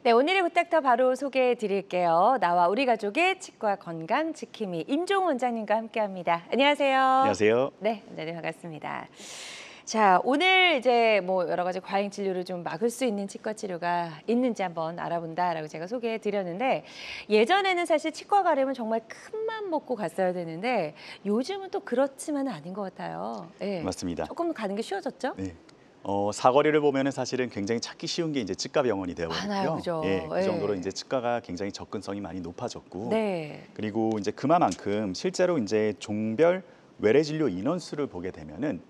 네, 오늘의 후딱더 바로 소개해 드릴게요. 나와 우리 가족의 치과 건강 지킴이 임종훈 원장님과 함께합니다. 안녕하세요. 안녕하세요. 네, 원장님 반갑습니다. 자, 오늘 이제 뭐 여러 가지 과잉 진료를 좀 막을 수 있는 치과 치료가 있는지 한번 알아본다라고 제가 소개해 드렸는데, 예전에는 사실 치과 가려면 정말 큰 맘 먹고 갔어야 되는데 요즘은 또 그렇지만은 아닌 것 같아요. 네, 맞습니다. 조금 가는 게 쉬워졌죠? 네. 사거리를 보면은 사실은 굉장히 찾기 쉬운 게 이제 치과 병원이 많아요, 되어버렸고요. 그죠? 예, 그 네. 정도로 이제 치과가 굉장히 접근성이 많이 높아졌고, 네. 그리고 이제 그만큼 실제로 이제 종별 외래 진료 인원수를 보게 되면은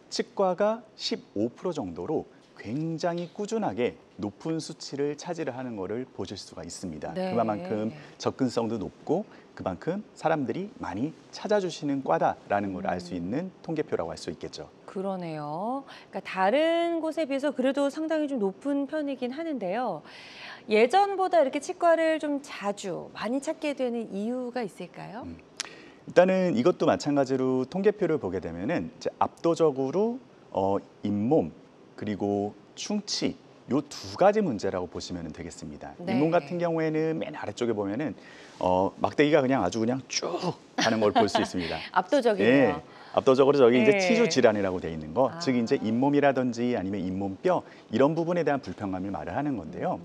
치과가 15% 정도로 굉장히 꾸준하게 높은 수치를 차지를 하는 것을 보실 수가 있습니다. 네. 그만큼 접근성도 높고 그만큼 사람들이 많이 찾아주시는 과다라는 걸 알 수 있는 통계표라고 할 수 있겠죠. 그러네요. 그러니까 다른 곳에 비해서 그래도 상당히 좀 높은 편이긴 하는데요. 예전보다 이렇게 치과를 좀 자주 많이 찾게 되는 이유가 있을까요? 일단은 이것도 마찬가지로 통계표를 보게 되면은 이제 압도적으로 잇몸 그리고 충치 요 두 가지 문제라고 보시면 되겠습니다. 네. 잇몸 같은 경우에는 맨 아래쪽에 보면은 막대기가 그냥 아주 그냥 쭉 가는 걸 볼 수 있습니다. 압도적이네요. 예, 압도적으로 저기 이제 네. 치주 질환이라고 돼 있는 거, 즉 이제 아. 잇몸이라든지 아니면 잇몸뼈 이런 부분에 대한 불편감을 말을 하는 건데요.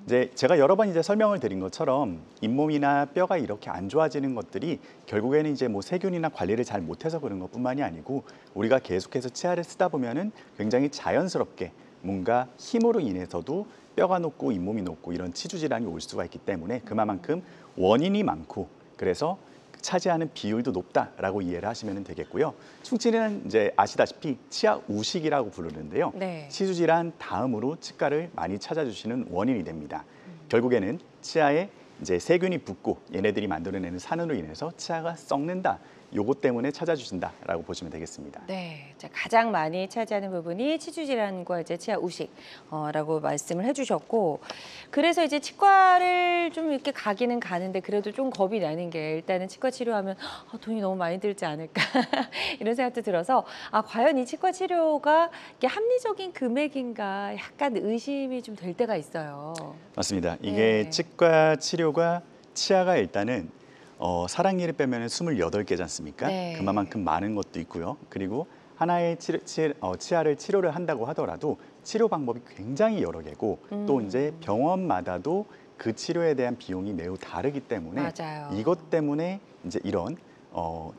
이제 제가 여러 번 이제 설명을 드린 것처럼 잇몸이나 뼈가 이렇게 안 좋아지는 것들이 결국에는 이제 뭐 세균이나 관리를 잘 못해서 그런 것뿐만이 아니고 우리가 계속해서 치아를 쓰다 보면은 굉장히 자연스럽게 뭔가 힘으로 인해서도 뼈가 녹고 잇몸이 녹고 이런 치주 질환이 올 수가 있기 때문에 그만큼 원인이 많고 그래서 차지하는 비율도 높다라고 이해를 하시면 되겠고요. 충치는 이제 아시다시피 치아 우식이라고 부르는데요. 네. 치주 질환 다음으로 치과를 많이 찾아주시는 원인이 됩니다. 결국에는 치아에 이제 세균이 붙고 얘네들이 만들어내는 산으로 인해서 치아가 썩는다. 요것 때문에 찾아주신다라고 보시면 되겠습니다. 네, 자, 가장 많이 차지하는 부분이 치주 질환과 이제 치아 우식라고 말씀을 해주셨고, 그래서 이제 치과를 좀 이렇게 가기는 가는데 그래도 좀 겁이 나는 게 일단은 치과 치료하면 돈이 너무 많이 들지 않을까 이런 생각도 들어서 과연 이 치과 치료가 이게 합리적인 금액인가 약간 의심이 좀 될 때가 있어요. 맞습니다. 이게 네. 치과 치료가 치아가 일단은 사랑니를 빼면 28개지 않습니까? 네. 그만큼 많은 것도 있고요. 그리고 하나의 치아를 치료를 한다고 하더라도 치료 방법이 굉장히 여러 개고 또 이제 병원마다도 그 치료에 대한 비용이 매우 다르기 때문에 맞아요. 이것 때문에 이제 이런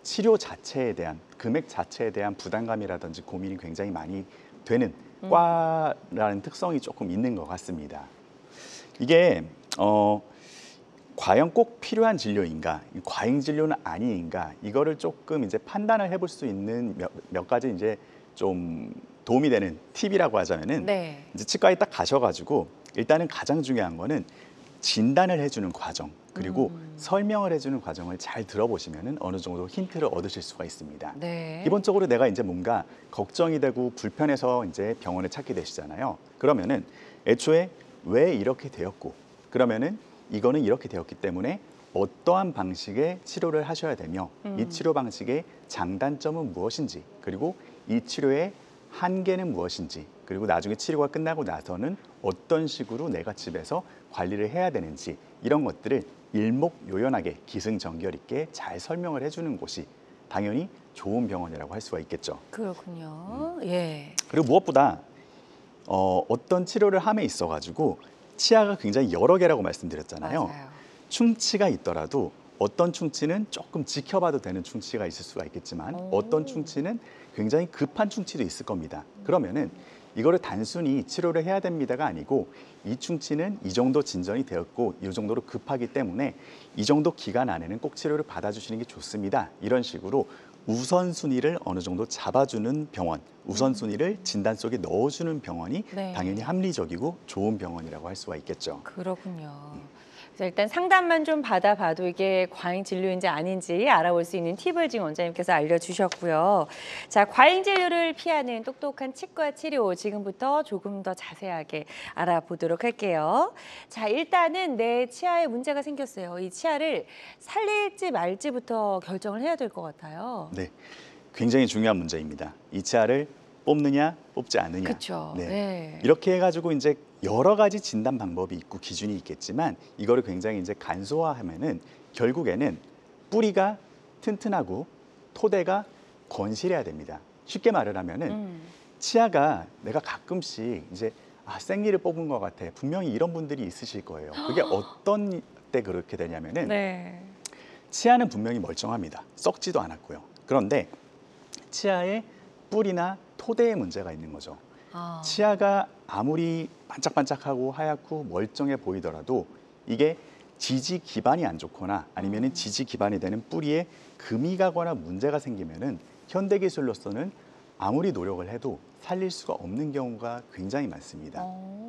치료 자체에 대한 금액 자체에 대한 부담감이라든지 고민이 굉장히 많이 되는 과라는 특성이 조금 있는 것 같습니다. 이게 과연 꼭 필요한 진료인가, 과잉 진료는 아닌가 이거를 조금 이제 판단을 해볼 수 있는 몇 가지 이제 좀 도움이 되는 팁이라고 하자면은 네. 이제 치과에 딱 가셔가지고 일단은 가장 중요한 거는 진단을 해주는 과정 그리고 설명을 해주는 과정을 잘 들어보시면은 어느 정도 힌트를 얻으실 수가 있습니다. 네. 기본적으로 내가 이제 뭔가 걱정이 되고 불편해서 이제 병원을 찾게 되시잖아요. 그러면은 애초에 왜 이렇게 되었고 그러면은 이거는 이렇게 되었기 때문에 어떠한 방식의 치료를 하셔야 되며 이 치료 방식의 장단점은 무엇인지 그리고 이 치료의 한계는 무엇인지 그리고 나중에 치료가 끝나고 나서는 어떤 식으로 내가 집에서 관리를 해야 되는지 이런 것들을 일목요연하게 기승전결 있게 잘 설명을 해주는 곳이 당연히 좋은 병원이라고 할 수가 있겠죠. 그렇군요. 예. 그리고 무엇보다 어떤 치료를 함에 있어가지고 치아가 굉장히 여러 개라고 말씀드렸잖아요. 맞아요. 충치가 있더라도 어떤 충치는 조금 지켜봐도 되는 충치가 있을 수가 있겠지만 어떤 충치는 굉장히 급한 충치도 있을 겁니다. 그러면은 이거를 단순히 치료를 해야 됩니다가 아니고 이 충치는 이 정도 진전이 되었고 이 정도로 급하기 때문에 이 정도 기간 안에는 꼭 치료를 받아주시는 게 좋습니다. 이런 식으로 우선순위를 어느 정도 잡아주는 병원, 우선순위를 진단 속에 넣어주는 병원이 네. 당연히 합리적이고 좋은 병원이라고 할 수가 있겠죠. 그렇군요. 그래서 일단 상담만 좀 받아봐도 이게 과잉 진료인지 아닌지 알아볼 수 있는 팁을 지금 원장님께서 알려주셨고요. 자, 과잉 진료를 피하는 똑똑한 치과 치료 지금부터 조금 더 자세하게 알아보도록 할게요. 자, 일단은 내 치아에 문제가 생겼어요. 이 치아를 살릴지 말지부터 결정을 해야 될 것 같아요. 네, 굉장히 중요한 문제입니다. 이 치아를 뽑느냐, 뽑지 않느냐. 그렇죠. 네. 네. 이렇게 해가지고 이제 여러 가지 진단 방법이 있고 기준이 있겠지만 이거를 굉장히 이제 간소화하면은 결국에는 뿌리가 튼튼하고 토대가 건실해야 됩니다. 쉽게 말을 하면은 치아가 내가 가끔씩 이제 생리를 뽑은 것 같아. 분명히 이런 분들이 있으실 거예요. 그게 어떤 때 그렇게 되냐면은 네. 치아는 분명히 멀쩡합니다. 썩지도 않았고요. 그런데 치아에 뿌리나 토대에 문제가 있는 거죠. 아. 치아가 아무리 반짝반짝하고 하얗고 멀쩡해 보이더라도 이게 지지 기반이 안 좋거나 아니면은 지지 기반이 되는 뿌리에 금이 가거나 문제가 생기면은 현대 기술로서는 아무리 노력을 해도 살릴 수가 없는 경우가 굉장히 많습니다.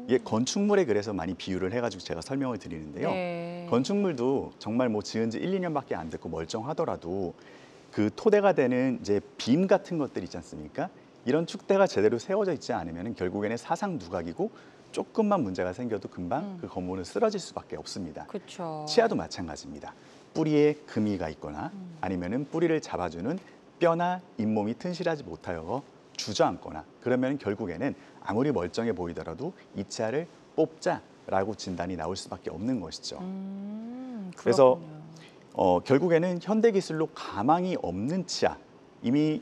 이게 건축물에 그래서 많이 비유를 해가지고 제가 설명을 드리는데요. 네. 건축물도 정말 뭐 지은 지 1, 2년밖에 안 됐고 멀쩡하더라도 그 토대가 되는 이제 빔 같은 것들 있지 않습니까? 이런 축대가 제대로 세워져 있지 않으면 결국에는 사상 누각이고 조금만 문제가 생겨도 금방 그 건물은 쓰러질 수밖에 없습니다. 그렇죠. 치아도 마찬가지입니다. 뿌리에 금이가 있거나 아니면은 뿌리를 잡아주는 뼈나 잇몸이 튼실하지 못하여 주저앉거나 그러면 결국에는 아무리 멀쩡해 보이더라도 이 치아를 뽑자라고 진단이 나올 수밖에 없는 것이죠. 그래서 결국에는 현대 기술로 가망이 없는 치아, 이미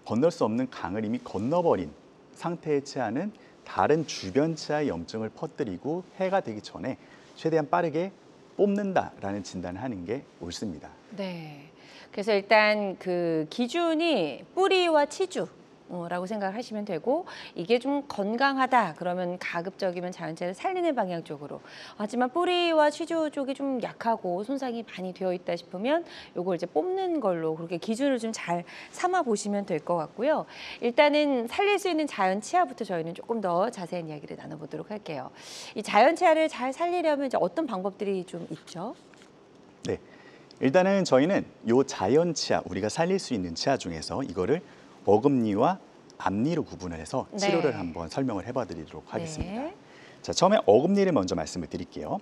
건널 수 없는 강을 이미 건너버린 상태의 치아는 다른 주변 치아의 염증을 퍼뜨리고 해가 되기 전에 최대한 빠르게 뽑는다라는 진단을 하는 게 옳습니다. 네. 그래서 일단 그 기준이 뿌리와 치주라고 생각을 하시면 되고 이게 좀 건강하다 그러면 가급적이면 자연체를 살리는 방향 쪽으로 하지만 뿌리와 치주 쪽이 좀 약하고 손상이 많이 되어 있다 싶으면 요걸 이제 뽑는 걸로 그렇게 기준을 좀 잘 삼아 보시면 될 것 같고요. 일단은 살릴 수 있는 자연 치아부터 저희는 조금 더 자세한 이야기를 나눠보도록 할게요. 이 자연 치아를 잘 살리려면 이제 어떤 방법들이 좀 있죠? 네. 일단은 저희는 요 자연 치아, 우리가 살릴 수 있는 치아 중에서 이거를 어금니와 앞니로 구분을 해서 치료를 네. 한번 설명을 해봐 드리도록 하겠습니다. 네. 자, 처음에 어금니를 먼저 말씀을 드릴게요.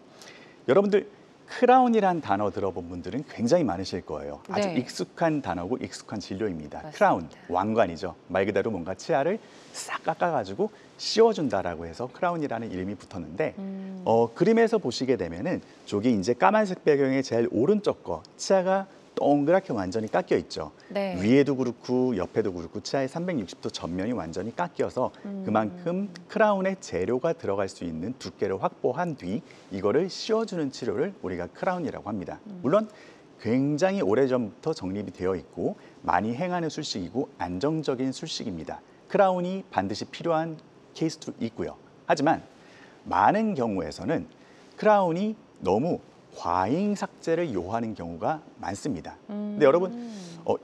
여러분들 크라운이란 단어 들어본 분들은 굉장히 많으실 거예요. 아주 네. 익숙한 단어고 익숙한 진료입니다. 맞습니다. 크라운, 왕관이죠. 말 그대로 뭔가 치아를 싹 깎아가지고 씌워준다라고 해서 크라운이라는 이름이 붙었는데 그림에서 보시게 되면은 저기 이제 까만색 배경의 제일 오른쪽 거 치아가 동그랗게 완전히 깎여 있죠. 네. 위에도 그렇고 옆에도 그렇고 치아의 360도 전면이 완전히 깎여서 그만큼 크라운의 재료가 들어갈 수 있는 두께를 확보한 뒤 이거를 씌워주는 치료를 우리가 크라운이라고 합니다. 물론 굉장히 오래전부터 정립이 되어 있고 많이 행하는 술식이고 안정적인 술식입니다. 크라운이 반드시 필요한 케이스도 있고요. 하지만 많은 경우에서는 크라운이 너무 과잉 삭제를 요하는 경우가 많습니다. 근데 여러분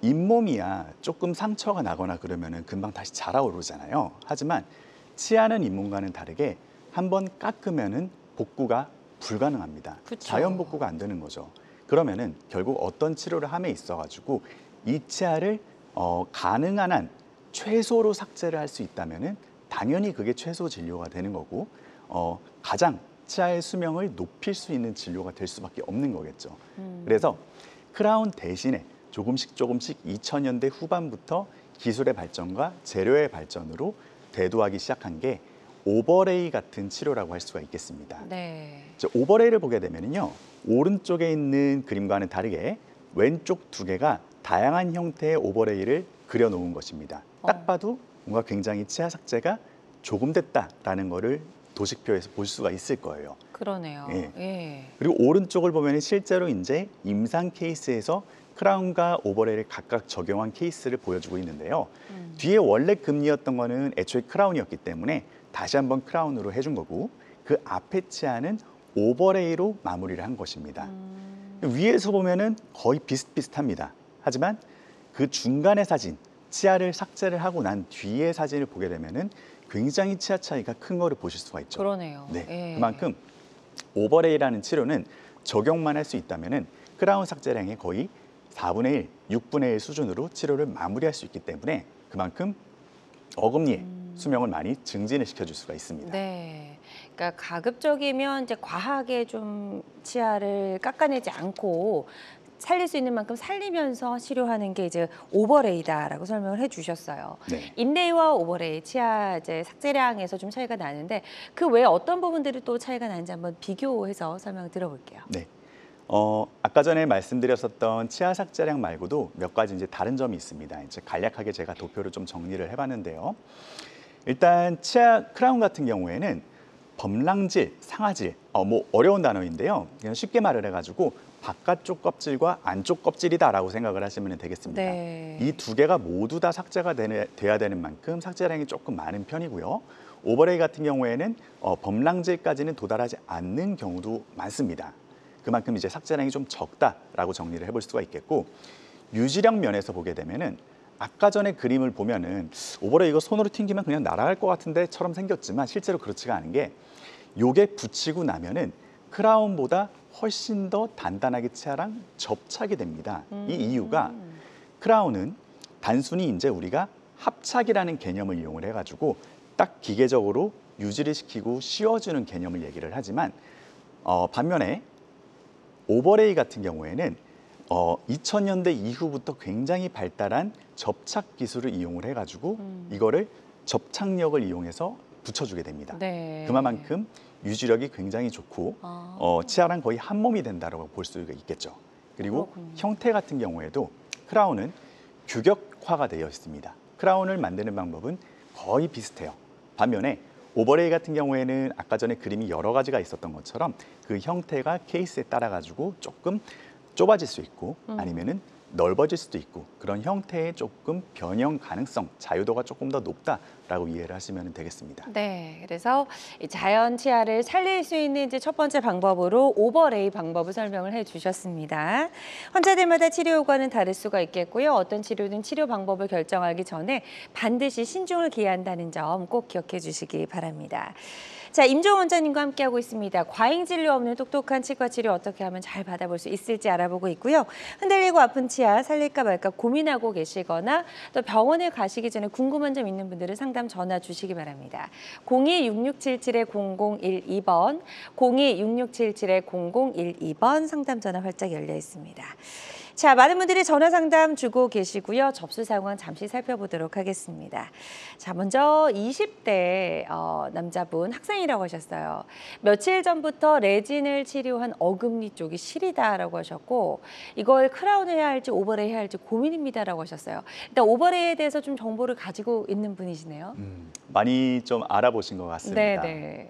잇몸이야 조금 상처가 나거나 그러면은 금방 다시 자라오르잖아요. 하지만 치아는 잇몸과는 다르게 한번 깎으면은 복구가 불가능합니다. 그쵸. 자연 복구가 안 되는 거죠. 그러면은 결국 어떤 치료를 함에 있어가지고 이 치아를 가능한 한 최소로 삭제를 할 수 있다면은 당연히 그게 최소 진료가 되는 거고 가장 치아의 수명을 높일 수 있는 진료가 될 수밖에 없는 거겠죠. 그래서 크라운 대신에 조금씩 2000년대 후반부터 기술의 발전과 재료의 발전으로 대두하기 시작한 게 오버레이 같은 치료라고 할 수가 있겠습니다. 네. 오버레이를 보게 되면요, 오른쪽에 있는 그림과는 다르게 왼쪽 두 개가 다양한 형태의 오버레이를 그려놓은 것입니다. 딱 봐도 뭔가 굉장히 치아 삭제가 조금 됐다라는 거를 도식표에서 볼 수가 있을 거예요. 그러네요. 예. 예. 그리고 오른쪽을 보면 실제로 이제 임상 케이스에서 크라운과 오버레이를 각각 적용한 케이스를 보여주고 있는데요. 뒤에 원래 금리였던 거는 애초에 크라운이었기 때문에 다시 한번 크라운으로 해준 거고 그 앞에 치아는 오버레이로 마무리를 한 것입니다. 위에서 보면은 거의 비슷비슷합니다. 하지만 그 중간의 사진, 치아를 삭제를 하고 난 뒤의 사진을 보게 되면은 굉장히 치아 차이가 큰 거를 보실 수가 있죠. 그러네요. 네, 예. 그만큼 오버레이라는 치료는 적용만 할 수 있다면은 크라운 삭제량의 거의 4분의 1, 6분의 1 수준으로 치료를 마무리할 수 있기 때문에 그만큼 어금니의 수명을 많이 증진을 시켜줄 수가 있습니다. 네. 그러니까 가급적이면 이제 과하게 좀 치아를 깎아내지 않고 살릴 수 있는 만큼 살리면서 치료하는 게 이제 오버레이다라고 설명을 해주셨어요. 네. 인레이와 오버레이 치아 이제 삭제량에서 좀 차이가 나는데 그 외에 어떤 부분들이 또 차이가 나는지 한번 비교해서 설명 들어볼게요. 네. 아까 전에 말씀드렸었던 치아 삭제량 말고도 몇 가지 이제 다른 점이 있습니다. 이제 간략하게 제가 도표를 좀 정리를 해봤는데요. 일단 치아 크라운 같은 경우에는 범랑질, 상아질, 뭐 어려운 단어인데요. 그냥 쉽게 말을 해가지고 바깥쪽 껍질과 안쪽 껍질이다라고 생각을 하시면 되겠습니다. 네. 이 두 개가 모두 다 삭제가 돼야 되는 만큼 삭제량이 조금 많은 편이고요. 오버레이 같은 경우에는 범랑질까지는 도달하지 않는 경우도 많습니다. 그만큼 이제 삭제량이 좀 적다라고 정리를 해볼 수가 있겠고, 유지력 면에서 보게 되면은 아까 전에 그림을 보면은 오버레이 이거 손으로 튕기면 그냥 날아갈 것 같은데처럼 생겼지만 실제로 그렇지가 않은 게 요게 붙이고 나면은 크라운보다 훨씬 더 단단하게 치아랑 접착이 됩니다. 이 이유가 크라운은 단순히 이제 우리가 합착이라는 개념을 이용을 해가지고 딱 기계적으로 유지를 시키고 씌워주는 개념을 얘기를 하지만 반면에 오버레이 같은 경우에는 2000년대 이후부터 굉장히 발달한 접착 기술을 이용을 해가지고 이거를 접착력을 이용해서 붙여주게 됩니다. 네. 그만큼 유지력이 굉장히 좋고 치아랑 거의 한 몸이 된다고 볼 수가 있겠죠. 그리고 그렇군요. 형태 같은 경우에도 크라운은 규격화가 되어 있습니다. 크라운을 만드는 방법은 거의 비슷해요. 반면에 오버레이 같은 경우에는 아까 전에 그림이 여러 가지가 있었던 것처럼 그 형태가 케이스에 따라 가지고 조금 좁아질 수 있고 아니면은 넓어질 수도 있고 그런 형태의 조금 변형 가능성, 자유도가 조금 더 높다라고 이해를 하시면 되겠습니다. 네, 그래서 이 자연 치아를 살릴 수 있는 이제 첫 번째 방법으로 오버레이 방법을 설명을 해주셨습니다. 환자들마다 치료 효과는 다를 수가 있겠고요. 어떤 치료든 치료 방법을 결정하기 전에 반드시 신중을 기한다는 점 꼭 기억해 주시기 바랍니다. 자, 임종원 원장님과 함께하고 있습니다. 과잉 진료 없는 똑똑한 치과 치료 어떻게 하면 잘 받아볼 수 있을지 알아보고 있고요. 흔들리고 아픈 치아 살릴까 말까 고민하고 계시거나 또 병원에 가시기 전에 궁금한 점 있는 분들은 상담 전화 주시기 바랍니다. 02-6677-0012번, 02-6677-0012번 상담 전화 활짝 열려 있습니다. 자, 많은 분들이 전화 상담 주고 계시고요. 접수 상황 잠시 살펴보도록 하겠습니다. 자, 먼저 20대 남자분 학생이라고 하셨어요. 며칠 전부터 레진을 치료한 어금니 쪽이 시리다라고 하셨고 이걸 크라운을 해야 할지 오버레이 해야 할지 고민입니다라고 하셨어요. 일단 오버레이에 대해서 좀 정보를 가지고 있는 분이시네요. 많이 좀 알아보신 것 같습니다. 네.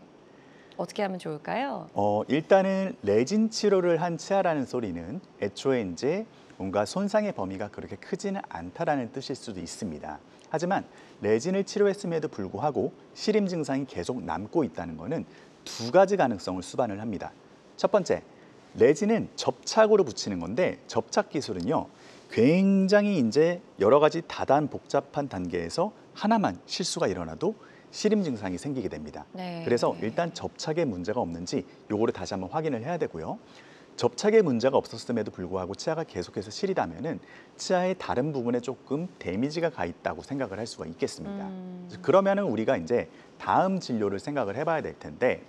어떻게 하면 좋을까요? 일단은 레진 치료를 한 치아라는 소리는 애초에 이제 뭔가 손상의 범위가 그렇게 크지는 않다라는 뜻일 수도 있습니다. 하지만 레진을 치료했음에도 불구하고 시림 증상이 계속 남고 있다는 것은 두 가지 가능성을 수반을 합니다. 첫 번째, 레진은 접착으로 붙이는 건데 접착 기술은요 굉장히 이제 여러 가지 다단 복잡한 단계에서 하나만 실수가 일어나도 시림 증상이 생기게 됩니다. 네. 그래서 일단 접착에 문제가 없는지 요거를 다시 한번 확인을 해야 되고요. 접착에 문제가 없었음에도 불구하고 치아가 계속해서 시리다면은 치아의 다른 부분에 조금 데미지가 가 있다고 생각을 할 수가 있겠습니다. 그러면은 우리가 이제 다음 진료를 생각을 해봐야 될 텐데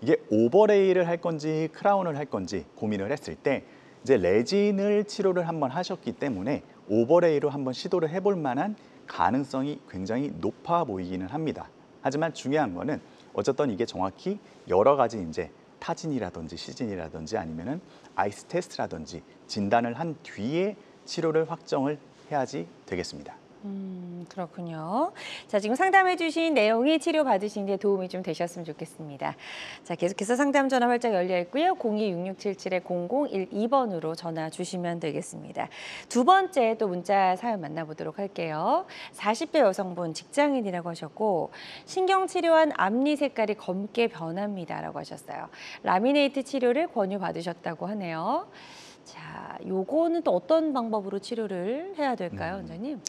이게 오버레이를 할 건지 크라운을 할 건지 고민을 했을 때 이제 레진을 치료를 한번 하셨기 때문에 오버레이로 한번 시도를 해볼 만한 가능성이 굉장히 높아 보이기는 합니다. 하지만 중요한 거는 어쨌든 이게 정확히 여러 가지 이제 타진이라든지 시진이라든지 아니면은 아이스 테스트라든지 진단을 한 뒤에 치료를 확정을 해야지 되겠습니다. 그렇군요. 자, 지금 상담해 주신 내용이 치료 받으신 데 도움이 좀 되셨으면 좋겠습니다. 자, 계속해서 상담 전화 활짝 열려 있고요. 02-6677-0012번으로 전화 주시면 되겠습니다. 두 번째 또 문자 사연 만나보도록 할게요. 40대 여성분 직장인이라고 하셨고 신경 치료한 앞니 색깔이 검게 변합니다라고 하셨어요. 라미네이트 치료를 권유받으셨다고 하네요. 자, 요거는 또 어떤 방법으로 치료를 해야 될까요, 원장님?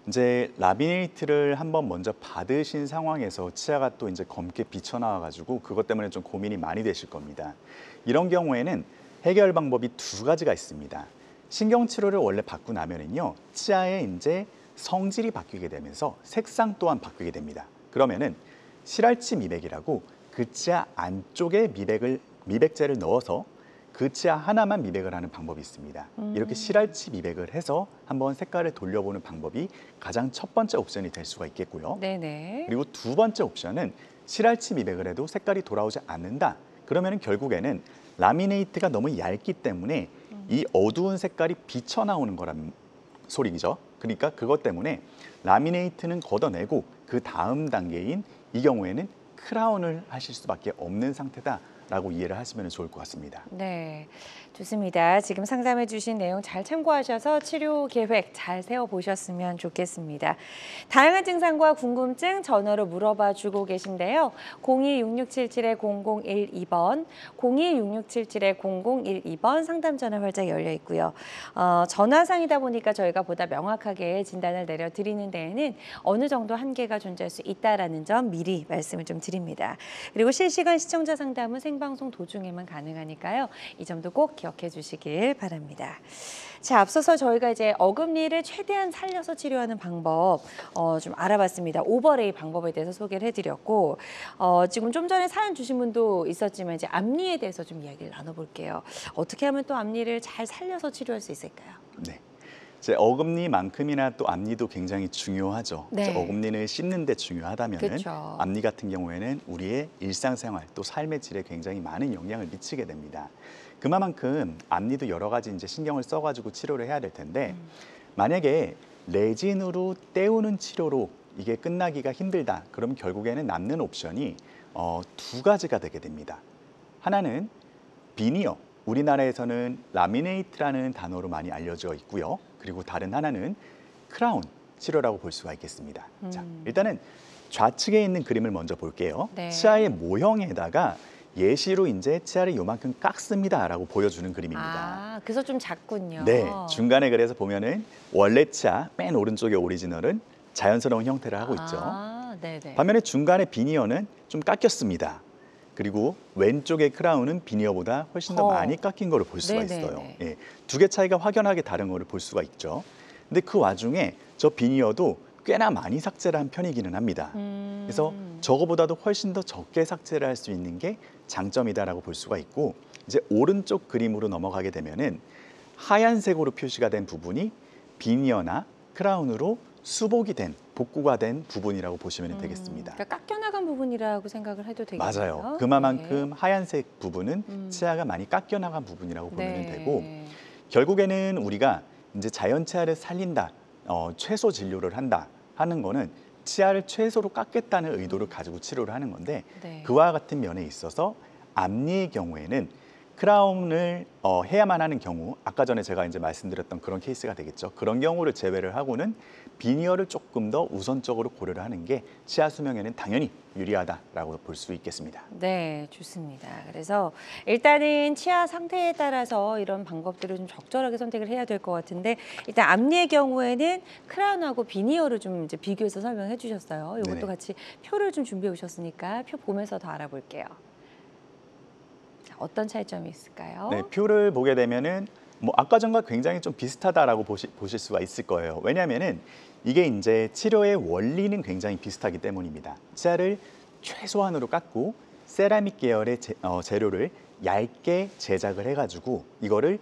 이제 라미네이트를 한번 먼저 받으신 상황에서 치아가 또 이제 검게 비쳐나와 가지고 그것 때문에 좀 고민이 많이 되실 겁니다. 이런 경우에는 해결 방법이 두 가지가 있습니다. 신경 치료를 원래 받고 나면은요 치아의 이제 성질이 바뀌게 되면서 색상 또한 바뀌게 됩니다. 그러면은 실알치 미백이라고 그 치아 안쪽에 미백제를 넣어서 그 치아 하나만 미백을 하는 방법이 있습니다. 이렇게 실알치 미백을 해서 한번 색깔을 돌려보는 방법이 가장 첫 번째 옵션이 될 수가 있겠고요. 네네. 그리고 두 번째 옵션은 실알치 미백을 해도 색깔이 돌아오지 않는다. 그러면 결국에는 라미네이트가 너무 얇기 때문에 이 어두운 색깔이 비쳐 나오는 거란 소리죠. 그러니까 그것 때문에 라미네이트는 걷어내고 그 다음 단계인 이 경우에는 크라운을 하실 수밖에 없는 상태다라고 이해를 하시면 좋을 것 같습니다. 네, 좋습니다. 지금 상담해 주신 내용 잘 참고하셔서 치료 계획 잘 세워보셨으면 좋겠습니다. 다양한 증상과 궁금증 전화로 물어봐 주고 계신데요. 02-6677-0012번, 02-6677-0012번 상담 전화 활짝 열려 있고요. 전화상이다 보니까 저희가 보다 명확하게 진단을 내려드리는 데에는 어느 정도 한계가 존재할 수 있다라는 점 미리 말씀을 좀 드립니다. 그리고 실시간 시청자 상담은 생방송 도중에만 가능하니까요. 이 점도 꼭 기억해 주시길 바랍니다. 자, 앞서서 저희가 이제 어금니를 최대한 살려서 치료하는 방법 좀 알아봤습니다. 오버레이 방법에 대해서 소개를 해드렸고 지금 좀 전에 사연 주신 분도 있었지만 이제 앞니에 대해서 좀 이야기를 나눠볼게요. 어떻게 하면 또 앞니를 잘 살려서 치료할 수 있을까요? 네. 이제 어금니만큼이나 또 앞니도 굉장히 중요하죠. 네. 어금니를 씹는 데 중요하다면은 그쵸. 앞니 같은 경우에는 우리의 일상생활 또 삶의 질에 굉장히 많은 영향을 미치게 됩니다. 그만큼 앞니도 여러 가지 이제 신경을 써가지고 치료를 해야 될 텐데 만약에 레진으로 때우는 치료로 이게 끝나기가 힘들다. 그럼 결국에는 남는 옵션이 두 가지가 되게 됩니다. 하나는 비니어. 우리나라에서는 라미네이트라는 단어로 많이 알려져 있고요. 그리고 다른 하나는 크라운 치료라고 볼 수가 있겠습니다. 자, 일단은 좌측에 있는 그림을 먼저 볼게요. 네. 치아의 모형에다가 예시로 이제 치아를 요만큼 깎습니다라고 보여주는 그림입니다. 아, 그래서 좀 작군요. 네, 중간에 그래서 보면은 원래 치아 맨 오른쪽의 오리지널은 자연스러운 형태를 하고 있죠. 아, 네네. 반면에 중간에 비니어는 좀 깎였습니다. 그리고 왼쪽의 크라운은 비니어보다 훨씬 더 많이 깎인 거를 볼 수가 네네네. 있어요. 예, 두 개 차이가 확연하게 다른 거를 볼 수가 있죠. 근데 그 와중에 저 비니어도 꽤나 많이 삭제를 한 편이기는 합니다. 그래서 저거보다도 훨씬 더 적게 삭제를 할 수 있는 게 장점이다라고 볼 수가 있고 이제 오른쪽 그림으로 넘어가게 되면은 하얀색으로 표시가 된 부분이 비니어나 크라운으로 수복이 된 복구가 된 부분이라고 보시면 되겠습니다. 그러니까 깎여나간 부분이라고 생각을 해도 되겠네요. 맞아요. 그만큼 하얀색 부분은 치아가 많이 깎여나간 부분이라고 보면 되고 결국에는 우리가 이제 자연 치아를 살린다, 최소 진료를 한다 하는 거는 치아를 최소로 깎겠다는 의도를 가지고 치료를 하는 건데 네. 그와 같은 면에 있어서 앞니의 경우에는 크라운을 해야만 하는 경우, 아까 전에 제가 이제 말씀드렸던 그런 케이스가 되겠죠. 그런 경우를 제외를 하고는 비니어를 조금 더 우선적으로 고려를 하는 게 치아 수명에는 당연히 유리하다라고 볼 수 있겠습니다. 네, 좋습니다. 그래서 일단은 치아 상태에 따라서 이런 방법들을 좀 적절하게 선택을 해야 될 것 같은데 일단 앞니의 경우에는 크라운하고 비니어를 좀 이제 비교해서 설명해 주셨어요. 이것도 네네. 같이 표를 좀 준비해 오셨으니까 표 보면서 더 알아볼게요. 자, 어떤 차이점이 있을까요? 네, 표를 보게 되면은 뭐 아까 전과 굉장히 좀 비슷하다라고 보실 수가 있을 거예요. 왜냐하면은 이게 이제 치료의 원리는 굉장히 비슷하기 때문입니다. 치아를 최소한으로 깎고 세라믹 계열의 재료를 얇게 제작을 해가지고 이거를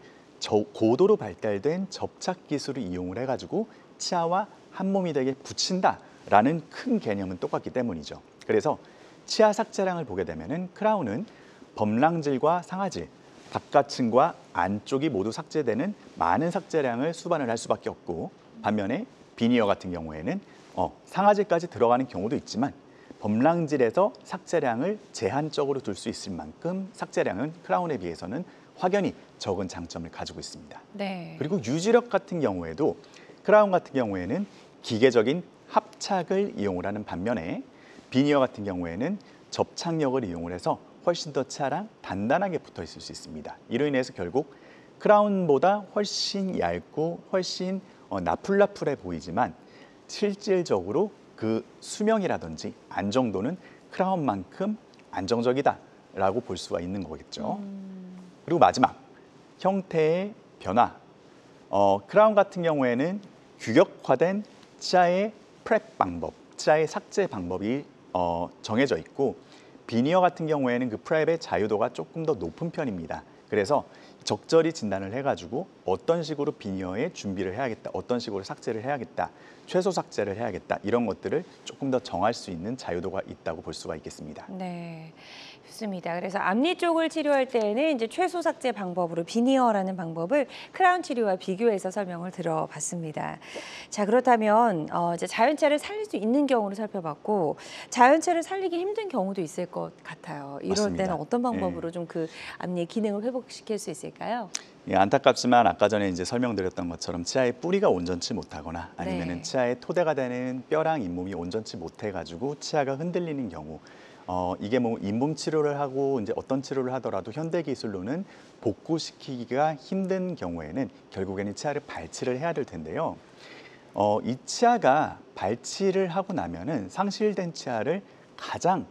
고도로 발달된 접착 기술을 이용을 해가지고 치아와 한 몸이 되게 붙인다라는 큰 개념은 똑같기 때문이죠. 그래서 치아 삭제량을 보게 되면은 크라운은 범랑질과 상아질, 바깥층과 안쪽이 모두 삭제되는 많은 삭제량을 수반을 할 수밖에 없고 반면에 비니어 같은 경우에는 상아질까지 들어가는 경우도 있지만 범랑질에서 삭제량을 제한적으로 둘 수 있을 만큼 삭제량은 크라운에 비해서는 확연히 적은 장점을 가지고 있습니다. 네. 그리고 유지력 같은 경우에도 크라운 같은 경우에는 기계적인 합착을 이용을 하는 반면에 비니어 같은 경우에는 접착력을 이용을 해서 훨씬 더 치아랑 단단하게 붙어 있을 수 있습니다. 이로 인해서 결국 크라운보다 훨씬 얇고 훨씬 나풀나풀해 보이지만 실질적으로 그 수명이라든지 안정도는 크라운만큼 안정적이다라고 볼 수가 있는 거겠죠. 그리고 마지막 형태의 변화. 크라운 같은 경우에는 규격화된 치아의 프랩 방법, 치아의 삭제 방법이 정해져 있고 비니어 같은 경우에는 그 프랩의 자유도가 조금 더 높은 편입니다. 그래서 적절히 진단을 해가지고 어떤 식으로 비니어에 준비를 해야겠다, 어떤 식으로 삭제를 해야겠다, 최소 삭제를 해야겠다 이런 것들을 조금 더 정할 수 있는 자유도가 있다고 볼 수가 있겠습니다. 네, 좋습니다. 그래서 앞니 쪽을 치료할 때에는 이제 최소 삭제 방법으로 비니어라는 방법을 크라운 치료와 비교해서 설명을 들어봤습니다. 자, 그렇다면 이제 자연차를 살릴 수 있는 경우를 살펴봤고 자연차를 살리기 힘든 경우도 있을 것 같아요. 이럴 맞습니다. 때는 어떤 방법으로 좀 그 앞니의 기능을 회복시킬 수 있을까요? 예, 안타깝지만 아까 전에 이제 설명드렸던 것처럼 치아의 뿌리가 온전치 못하거나 아니면은 네. 치아의 토대가 되는 뼈랑 잇몸이 온전치 못해가지고 치아가 흔들리는 경우, 이게 뭐 잇몸 치료를 하고 이제 어떤 치료를 하더라도 현대 기술로는 복구시키기가 힘든 경우에는 결국에는 치아를 발치를 해야 될 텐데요. 이 치아가 발치를 하고 나면은 상실된 치아를 가장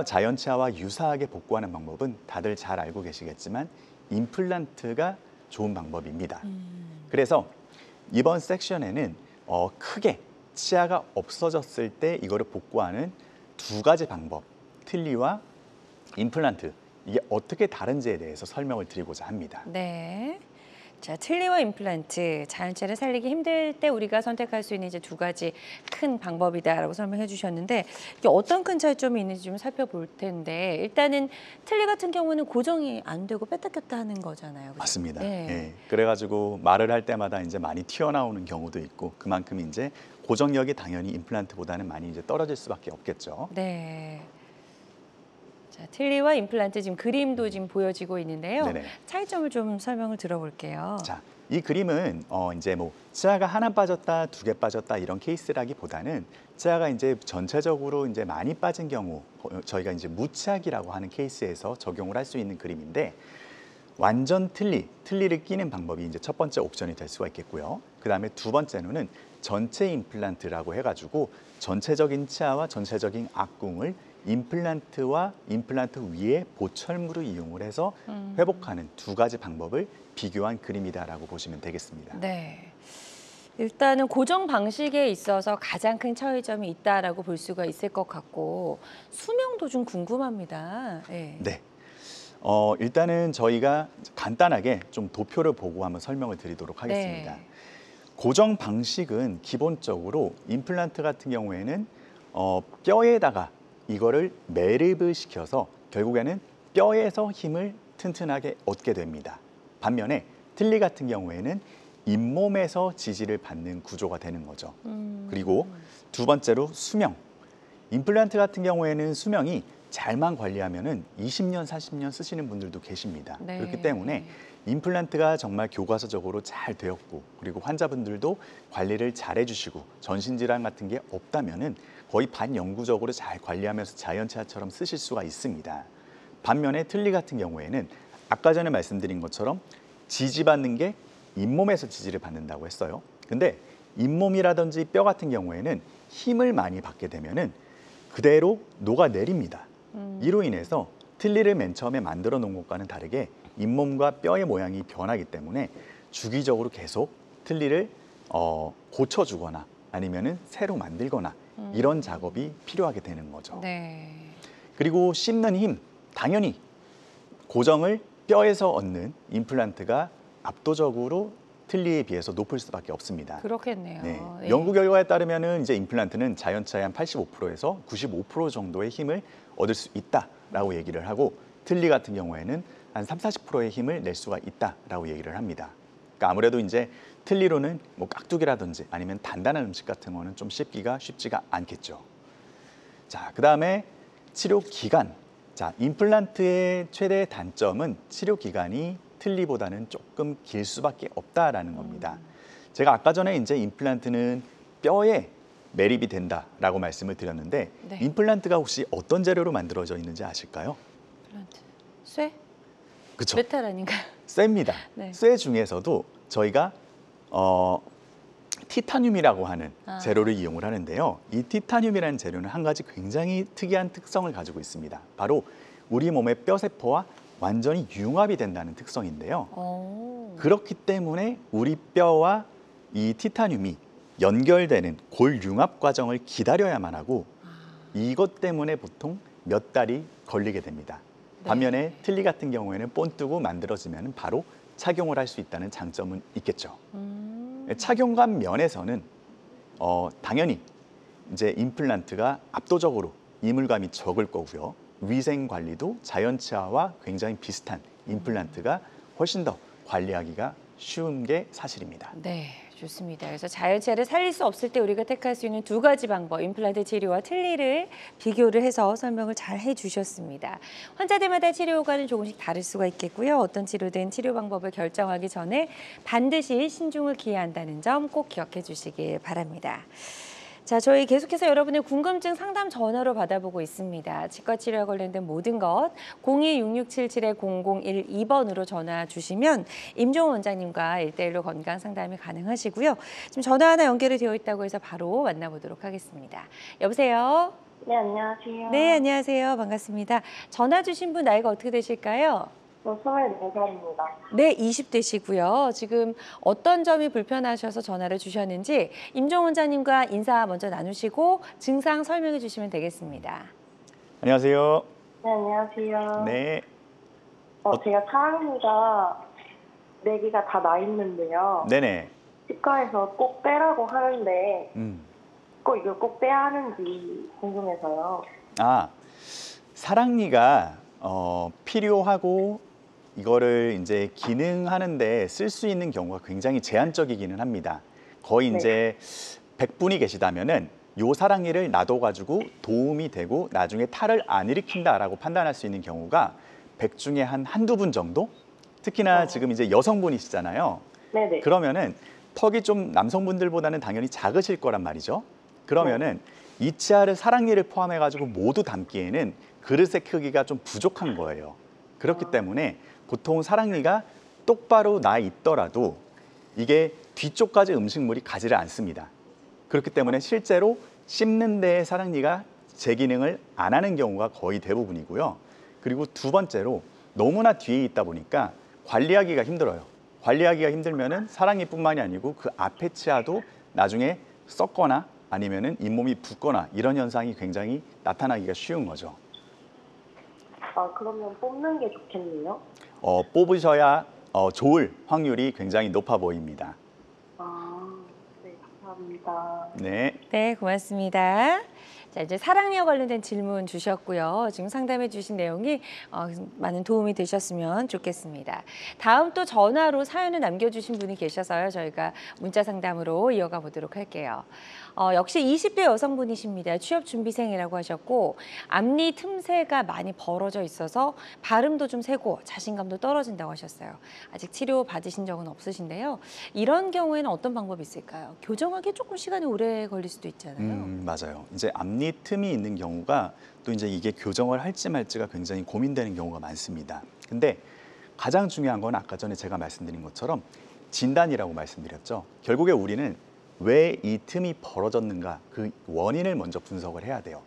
자연 치아와 유사하게 복구하는 방법은 다들 잘 알고 계시겠지만 임플란트가 좋은 방법입니다. 그래서 이번 섹션에는 크게 치아가 없어졌을 때 이거를 복구하는 두 가지 방법, 틀니와 임플란트, 이게 어떻게 다른지에 대해서 설명을 드리고자 합니다. 네. 자, 틀니와 임플란트, 자연차를 살리기 힘들 때 우리가 선택할 수 있는 이제 두 가지 큰 방법이다라고 설명해 주셨는데 이게 어떤 큰 차이점이 있는지 좀 살펴볼 텐데 일단은 틀니 같은 경우는 고정이 안 되고 뺐다 꼈다 하는 거잖아요. 그죠? 맞습니다. 네. 예. 그래가지고 말을 할 때마다 이제 많이 튀어나오는 경우도 있고 그만큼 이제 고정력이 당연히 임플란트보다는 많이 이제 떨어질 수밖에 없겠죠. 네. 자, 틀니와 임플란트 지금 그림도 지금 보여지고 있는데요. 네네. 차이점을 좀 설명을 들어볼게요. 자, 이 그림은 이제 뭐 치아가 하나 빠졌다, 두 개 빠졌다 이런 케이스라기보다는 치아가 이제 전체적으로 이제 많이 빠진 경우 저희가 이제 무치아기라고 하는 케이스에서 적용을 할 수 있는 그림인데 완전 틀니를 끼는 방법이 이제 첫 번째 옵션이 될 수가 있겠고요. 그 다음에 두 번째로는 전체 임플란트라고 해가지고 전체적인 치아와 전체적인 악궁을 임플란트와 임플란트 위에 보철물을 이용을 해서 회복하는 두 가지 방법을 비교한 그림이다라고 보시면 되겠습니다. 네. 일단은 고정 방식에 있어서 가장 큰 차이점이 있다라고 볼 수가 있을 것 같고 수명도 좀 궁금합니다. 네. 네. 일단은 저희가 간단하게 좀 도표를 보고 한번 설명을 드리도록 하겠습니다. 네. 고정 방식은 기본적으로 임플란트 같은 경우에는 뼈에다가 이거를 매립을 시켜서 결국에는 뼈에서 힘을 튼튼하게 얻게 됩니다. 반면에 틀니 같은 경우에는 잇몸에서 지지를 받는 구조가 되는 거죠. 그리고 두 번째로 수명. 임플란트 같은 경우에는 수명이 잘만 관리하면은 20년, 40년 쓰시는 분들도 계십니다. 네. 그렇기 때문에 임플란트가 정말 교과서적으로 잘 되었고 그리고 환자분들도 관리를 잘 해주시고 전신질환 같은 게 없다면은 거의 반영구적으로 잘 관리하면서 자연치아처럼 쓰실 수가 있습니다. 반면에 틀니 같은 경우에는 아까 전에 말씀드린 것처럼 지지받는 게 잇몸에서 지지를 받는다고 했어요. 근데 잇몸이라든지 뼈 같은 경우에는 힘을 많이 받게 되면은 그대로 녹아내립니다. 이로 인해서 틀니를 맨 처음에 만들어 놓은 것과는 다르게 잇몸과 뼈의 모양이 변하기 때문에 주기적으로 계속 틀니를 고쳐주거나 아니면은 새로 만들거나 이런 작업이 필요하게 되는 거죠. 네. 그리고 씹는 힘, 당연히 고정을 뼈에서 얻는 임플란트가 압도적으로 틀니에 비해서 높을 수밖에 없습니다. 그렇겠네요. 네. 네. 연구 결과에 따르면은 이제 임플란트는 자연차의 한 85%에서 95% 정도의 힘을 얻을 수 있다라고 얘기를 하고 틀니 같은 경우에는 한 30~40%의 힘을 낼 수가 있다라고 얘기를 합니다. 그러니까 아무래도 이제 틀니로는 뭐 깍두기라든지 아니면 단단한 음식 같은 거는 좀 씹기가 쉽지가 않겠죠. 자, 그다음에 치료 기간. 자, 임플란트의 최대 단점은 치료 기간이 틀니보다는 조금 길 수밖에 없다라는 겁니다. 제가 아까 전에 이제 임플란트는 뼈에 매립이 된다라고 말씀을 드렸는데 네. 임플란트가 혹시 어떤 재료로 만들어져 있는지 아실까요? 임플란트. 쇠? 그렇죠. 메탈 아닌가요? 쇠입니다. 네. 쇠 중에서도 저희가 티타늄이라고 하는 재료를 이용을 하는데요. 이 티타늄이라는 재료는 한 가지 굉장히 특이한 특성을 가지고 있습니다. 바로 우리 몸의 뼈세포와 완전히 융합이 된다는 특성인데요. 오. 그렇기 때문에 우리 뼈와 이 티타늄이 연결되는 골 융합 과정을 기다려야만 하고 이것 때문에 보통 몇 달이 걸리게 됩니다. 반면에 틀니 같은 경우에는 본뜨고 만들어지면 바로 착용을 할 수 있다는 장점은 있겠죠. 착용감 면에서는 당연히 이제 임플란트가 압도적으로 이물감이 적을 거고요. 위생 관리도 자연치아와 굉장히 비슷한 임플란트가 훨씬 더 관리하기가 쉬운 게 사실입니다. 네, 좋습니다. 그래서 자연치아를 살릴 수 없을 때 우리가 택할 수 있는 두 가지 방법, 임플란트 치료와 틀니를 비교를 해서 설명을 잘 해주셨습니다. 환자들마다 치료 효과는 조금씩 다를 수가 있겠고요. 어떤 치료든 치료 방법을 결정하기 전에 반드시 신중을 기해야 한다는 점 꼭 기억해 주시길 바랍니다. 자, 저희 계속해서 여러분의 궁금증 상담 전화로 받아보고 있습니다. 치과 치료와 관련된 모든 것 02-6677-0012번으로 전화 주시면 임종원 원장님과 1대1로 건강 상담이 가능하시고요. 지금 전화 하나 연결이 되어 있다고 해서 바로 만나보도록 하겠습니다. 여보세요? 네, 안녕하세요. 네, 안녕하세요. 반갑습니다. 전화 주신 분 나이가 어떻게 되실까요? 저 24살입니다. 네, 20대시고요. 지금 어떤 점이 불편하셔서 전화를 주셨는지 임종 원장님과 인사 먼저 나누시고 증상 설명해 주시면 되겠습니다. 안녕하세요. 네, 안녕하세요. 네. 제가 사랑니가 4개가 다 나 있는데요. 네네. 치과에서 꼭 빼라고 하는데 꼭 이걸 꼭 빼야 하는지 궁금해서요. 사랑니가 필요하고 이거를 이제 기능하는데 쓸 수 있는 경우가 굉장히 제한적이기는 합니다. 거의 네. 이제 100분이 계시다면은 요 사랑니를 놔둬가지고 도움이 되고 나중에 탈을 안 일으킨다라고 판단할 수 있는 경우가 100 중에 한두 분 정도? 특히나 지금 이제 여성분이시잖아요. 네네. 그러면은 턱이 좀 남성분들보다는 당연히 작으실 거란 말이죠. 그러면은 이 치아를 사랑니를 포함해가지고 모두 담기에는 그릇의 크기가 좀 부족한 거예요. 그렇기 때문에 보통 사랑니가 똑바로 나 있더라도 이게 뒤쪽까지 음식물이 가지를 않습니다. 그렇기 때문에 실제로 씹는 데에 사랑니가 제 기능을 안 하는 경우가 거의 대부분이고요. 그리고 두 번째로 너무나 뒤에 있다 보니까 관리하기가 힘들어요. 관리하기가 힘들면은 사랑니뿐만이 아니고 그 앞에 치아도 나중에 썩거나 아니면은 잇몸이 붓거나 이런 현상이 굉장히 나타나기가 쉬운 거죠. 그러면 뽑는 게 좋겠네요. 뽑으셔야 좋을 확률이 굉장히 높아 보입니다. 네, 감사합니다. 네. 네, 고맙습니다. 자, 이제 사랑니와 관련된 질문 주셨고요. 지금 상담해 주신 내용이 많은 도움이 되셨으면 좋겠습니다. 다음 또 전화로 사연을 남겨주신 분이 계셔서요. 저희가 문자 상담으로 이어가 보도록 할게요. 역시 20대 여성분이십니다. 취업준비생이라고 하셨고 앞니 틈새가 많이 벌어져 있어서 발음도 좀 세고 자신감도 떨어진다고 하셨어요. 아직 치료 받으신 적은 없으신데요. 이런 경우에는 어떤 방법이 있을까요? 교정하기 조금 시간이 오래 걸릴 수도 있잖아요. 맞아요. 이제 앞니 틈이 있는 경우가 또 이제 이게 교정을 할지 말지가 굉장히 고민되는 경우가 많습니다. 근데 가장 중요한 건 아까 전에 제가 말씀드린 것처럼 진단이라고 말씀드렸죠. 결국에 우리는 왜 이 틈이 벌어졌는가 그 원인을 먼저 분석을 해야 돼요.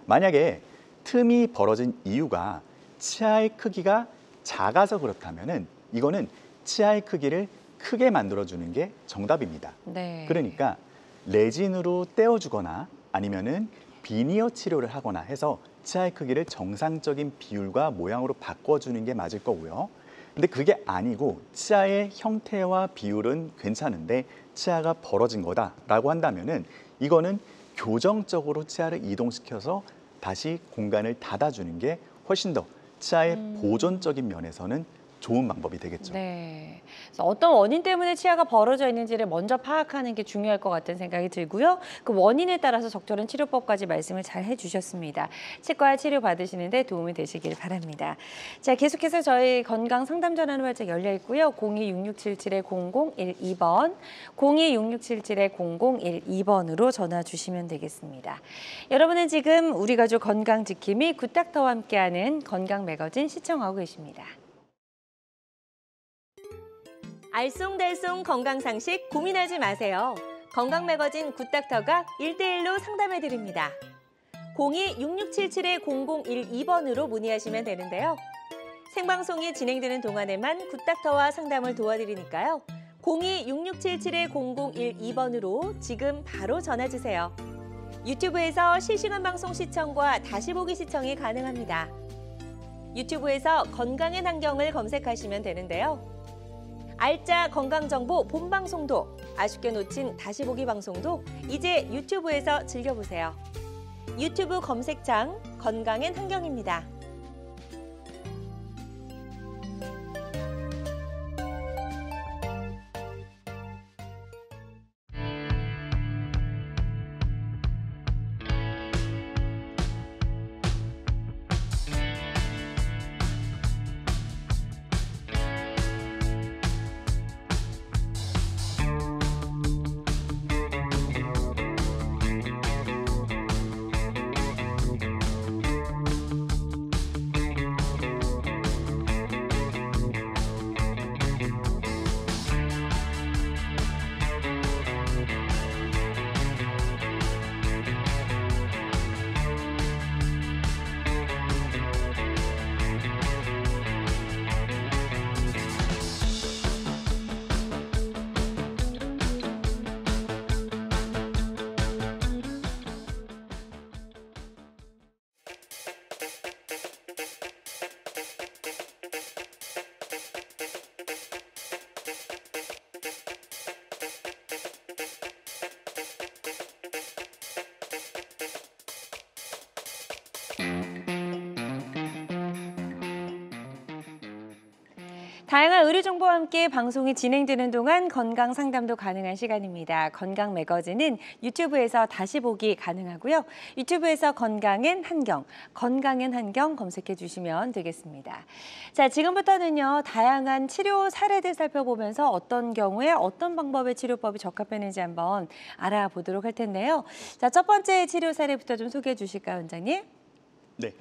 만약에 틈이 벌어진 이유가 치아의 크기가 작아서 그렇다면은 이거는 치아의 크기를 크게 만들어주는 게 정답입니다. 네. 그러니까 레진으로 떼어주거나 아니면은 비니어 치료를 하거나 해서 치아의 크기를 정상적인 비율과 모양으로 바꿔주는 게 맞을 거고요. 근데 그게 아니고 치아의 형태와 비율은 괜찮은데 치아가 벌어진 거다라고 한다면은 이거는 교정적으로 치아를 이동시켜서 다시 공간을 닫아주는 게 훨씬 더 치아의 보존적인 면에서는 좋은 방법이 되겠죠. 네. 그래서 어떤 원인 때문에 치아가 벌어져 있는지를 먼저 파악하는 게 중요할 것 같다는 생각이 들고요. 그 원인에 따라서 적절한 치료법까지 말씀을 잘 해주셨습니다. 치과 치료 받으시는데 도움이 되시길 바랍니다. 자, 계속해서 저희 건강 상담 전화는 활짝 열려 있고요. 02-6677-0012번, 02-6677-0012번으로 전화 주시면 되겠습니다. 여러분은 지금 우리 가족 건강 지킴이 굿닥터와 함께하는 건강 매거진 시청하고 계십니다. 알쏭달쏭 건강상식 고민하지 마세요. 건강 매거진 굿닥터가 1대1로 상담해드립니다. 02-6677-0012번으로 문의하시면 되는데요. 생방송이 진행되는 동안에만 굿닥터와 상담을 도와드리니까요. 02-6677-0012번으로 지금 바로 전화주세요. 유튜브에서 실시간 방송 시청과 다시 보기 시청이 가능합니다. 유튜브에서 건강한 환경을 검색하시면 되는데요. 알짜 건강정보 본방송도, 아쉽게 놓친 다시 보기 방송도 이제 유튜브에서 즐겨보세요. 유튜브 검색창 건강한 환경입니다. 다양한 의료 정보와 함께 방송이 진행되는 동안 건강 상담도 가능한 시간입니다. 건강 매거진은 유튜브에서 다시 보기 가능하고요. 유튜브에서 건강엔 한경, 건강엔 한경 검색해 주시면 되겠습니다. 자, 지금부터는요, 다양한 치료 사례들 살펴보면서 어떤 경우에 어떤 방법의 치료법이 적합했는지 한번 알아보도록 할 텐데요. 자, 첫 번째 치료 사례부터 좀 소개해 주실까요, 원장님? 네.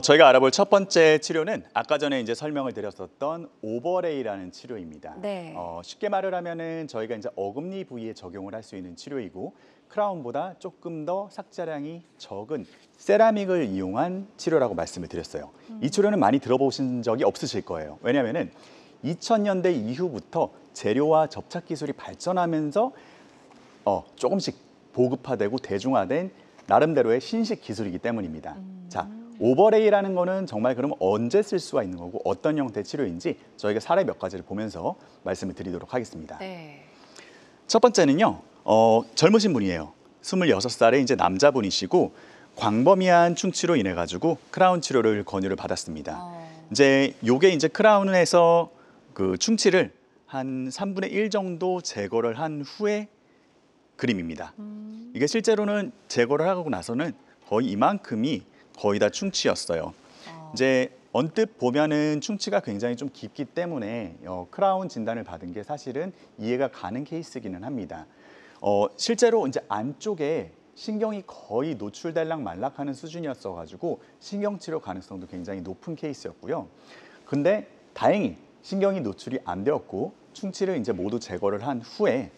저희가 알아볼 첫 번째 치료는 아까 전에 이제 설명을 드렸었던 오버레이라는 치료입니다. 네. 쉽게 말을 하면은 저희가 이제 어금니 부위에 적용을 할 수 있는 치료이고 크라운보다 조금 더 삭제량이 적은 세라믹을 이용한 치료라고 말씀을 드렸어요. 이 치료는 많이 들어보신 적이 없으실 거예요. 왜냐하면은 2000년대 이후부터 재료와 접착 기술이 발전하면서 조금씩 보급화되고 대중화된 나름대로의 신식 기술이기 때문입니다. 자, 오버레이라는 거는 정말 그럼 언제 쓸 수가 있는 거고 어떤 형태의 치료인지 저희가 사례 몇 가지를 보면서 말씀을 드리도록 하겠습니다. 네. 첫 번째는요, 젊으신 분이에요. 26살의 이제 남자분이시고 광범위한 충치로 인해 가지고 크라운 치료를 권유를 받았습니다. 이제 요게 이제 크라운에서 그 충치를 한 3분의 1 정도 제거를 한 후에 그림입니다. 이게 실제로는 제거를 하고 나서는 거의 이만큼이 거의 다 충치였어요. 이제 언뜻 보면은 충치가 굉장히 좀 깊기 때문에 크라운 진단을 받은 게 사실은 이해가 가는 케이스기는 합니다. 실제로 이제 안쪽에 신경이 거의 노출될락 말락하는 수준이었어가지고 신경치료 가능성도 굉장히 높은 케이스였고요. 근데 다행히 신경이 노출이 안 되었고 충치를 이제 모두 제거를 한 후에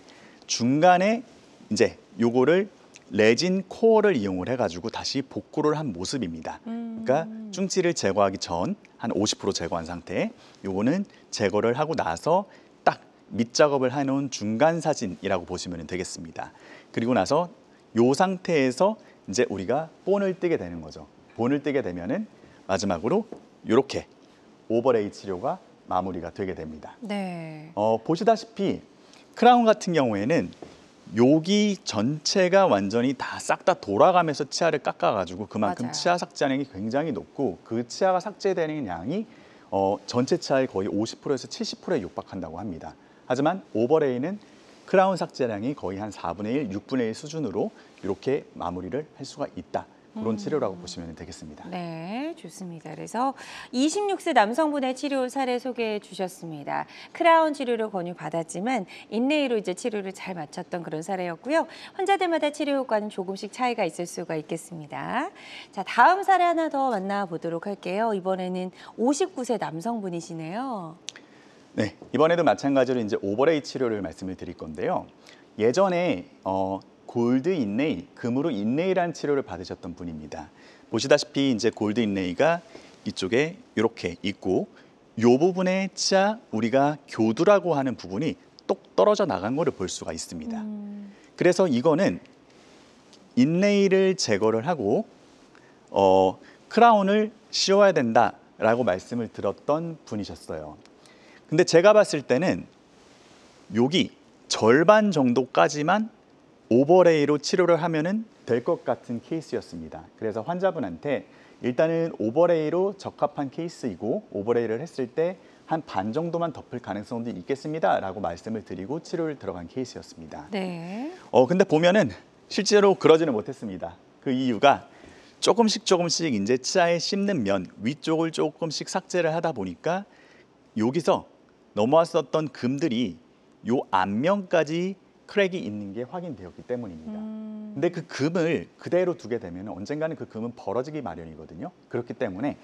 중간에 이제 요거를 레진 코어를 이용을 해가지고 다시 복구를 한 모습입니다. 그러니까 충치를 제거하기 전 한 50% 제거한 상태, 요거는 제거를 하고 나서 딱 밑작업을 해놓은 중간 사진이라고 보시면 되겠습니다. 그리고 나서 요 상태에서 이제 우리가 본을 뜨게 되는 거죠. 본을 뜨게 되면은 마지막으로 이렇게 오버레이 치료가 마무리가 되게 됩니다. 네. 보시다시피 크라운 같은 경우에는 여기 전체가 완전히 다 싹 다 돌아가면서 치아를 깎아가지고 그만큼 맞아요. 치아 삭제량이 굉장히 높고 그 치아가 삭제되는 양이 전체 치아의 거의 50%에서 70%에 육박한다고 합니다. 하지만 오버레이는 크라운 삭제량이 거의 한 4분의 1, 6분의 1 수준으로 이렇게 마무리를 할 수가 있다. 그런 치료라고 보시면 되겠습니다. 네, 좋습니다. 그래서 26세 남성분의 치료 사례 소개해 주셨습니다. 크라운 치료를 권유받았지만 인레이로 이제 치료를 잘 마쳤던 그런 사례였고요. 환자들마다 치료 효과는 조금씩 차이가 있을 수가 있겠습니다. 자, 다음 사례 하나 더 만나보도록 할게요. 이번에는 59세 남성분이시네요. 네, 이번에도 마찬가지로 이제 오버레이 치료를 말씀을 드릴 건데요. 예전에 골드 인레이, 금으로 인레이라는 치료를 받으셨던 분입니다. 보시다시피 이제 골드 인레이가 이쪽에 이렇게 있고 이 부분에 치아 우리가 교두라고 하는 부분이 똑 떨어져 나간 거를 볼 수가 있습니다. 그래서 이거는 인레이를 제거를 하고 크라운을 씌워야 된다. 라고 말씀을 들었던 분이셨어요. 근데 제가 봤을 때는 여기 절반 정도까지만 오버레이로 치료를 하면은 될 것 같은 케이스였습니다. 그래서 환자분한테 일단은 오버레이로 적합한 케이스이고 오버레이를 했을 때 한 반 정도만 덮을 가능성도 있겠습니다라고 말씀을 드리고 치료를 들어간 케이스였습니다. 네. 근데 보면은 실제로 그러지는 못했습니다. 그 이유가 조금씩 이제 치아에 씹는 면 위쪽을 조금씩 삭제를 하다 보니까 여기서 넘어왔었던 금들이 요 앞면까지 크랙이 있는 게 확인되었기 때문입니다. 근데 그 금을 그대로 두게 되면 언젠가는 그 금은 벌어지기 마련이거든요. 그렇기 때문에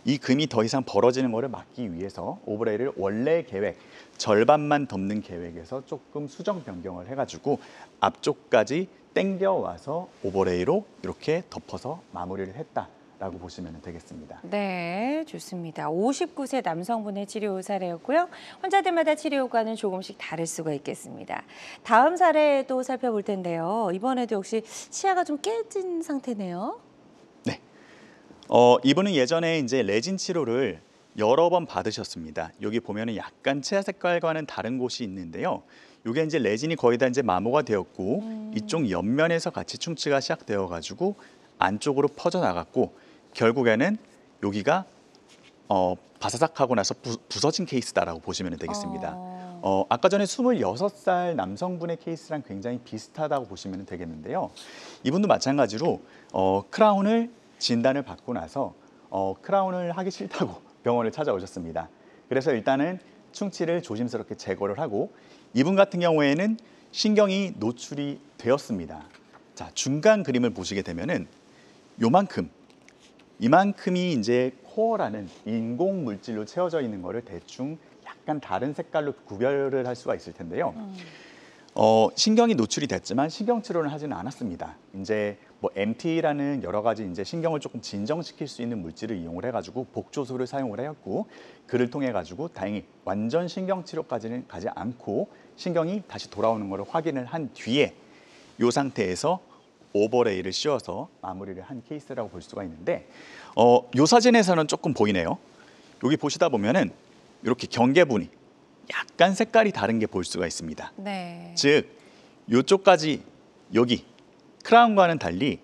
이 금이 더 이상 벌어지는 것을 막기 위해서 오버레이를 원래 계획 절반만 덮는 계획에서 조금 수정 변경을 해가지고 앞쪽까지 당겨와서 오버레이로 이렇게 덮어서 마무리를 했다라고 보시면 되겠습니다. 네, 좋습니다. 59세 남성분의 치료 사례였고요. 환자들마다 치료 효과는 조금씩 다를 수가 있겠습니다. 다음 사례도 살펴볼 텐데요. 이번에도 역시 치아가 좀 깨진 상태네요. 네. 이분은 예전에 이제 레진 치료를 여러 번 받으셨습니다. 여기 보면은 약간 치아 색깔과는 다른 곳이 있는데요. 이게 이제 레진이 거의 다 이제 마모가 되었고 이쪽 옆면에서 같이 충치가 시작되어 가지고 안쪽으로 퍼져 나갔고 결국에는 여기가 바사삭하고 나서 부서진 케이스다라고 보시면 되겠습니다. 아까 전에 26살 남성분의 케이스랑 굉장히 비슷하다고 보시면 되겠는데요. 이분도 마찬가지로 크라운을 진단을 받고 나서 크라운을 하기 싫다고 병원을 찾아오셨습니다. 그래서 일단은 충치를 조심스럽게 제거를 하고 이분 같은 경우에는 신경이 노출이 되었습니다. 자, 중간 그림을 보시게 되면은 이만큼이 이제 코어라는 인공 물질로 채워져 있는 거를 대충 약간 다른 색깔로 구별을 할 수가 있을 텐데요. 신경이 노출이 됐지만 신경 치료를 하지는 않았습니다. 이제 뭐 MT라는 여러 가지 이제 신경을 조금 진정시킬 수 있는 물질을 이용을 해가지고 복조소를 사용을 했고 그를 통해 가지고 다행히 완전 신경 치료까지는 가지 않고 신경이 다시 돌아오는 것을 확인을 한 뒤에 이 상태에서 오버레이를 씌워서 마무리를 한 케이스라고 볼 수가 있는데 이 사진에서는 조금 보이네요. 여기 보시다 보면은 이렇게 경계분이 약간 색깔이 다른 게 볼 수가 있습니다. 네. 즉 이쪽까지 여기 크라운과는 달리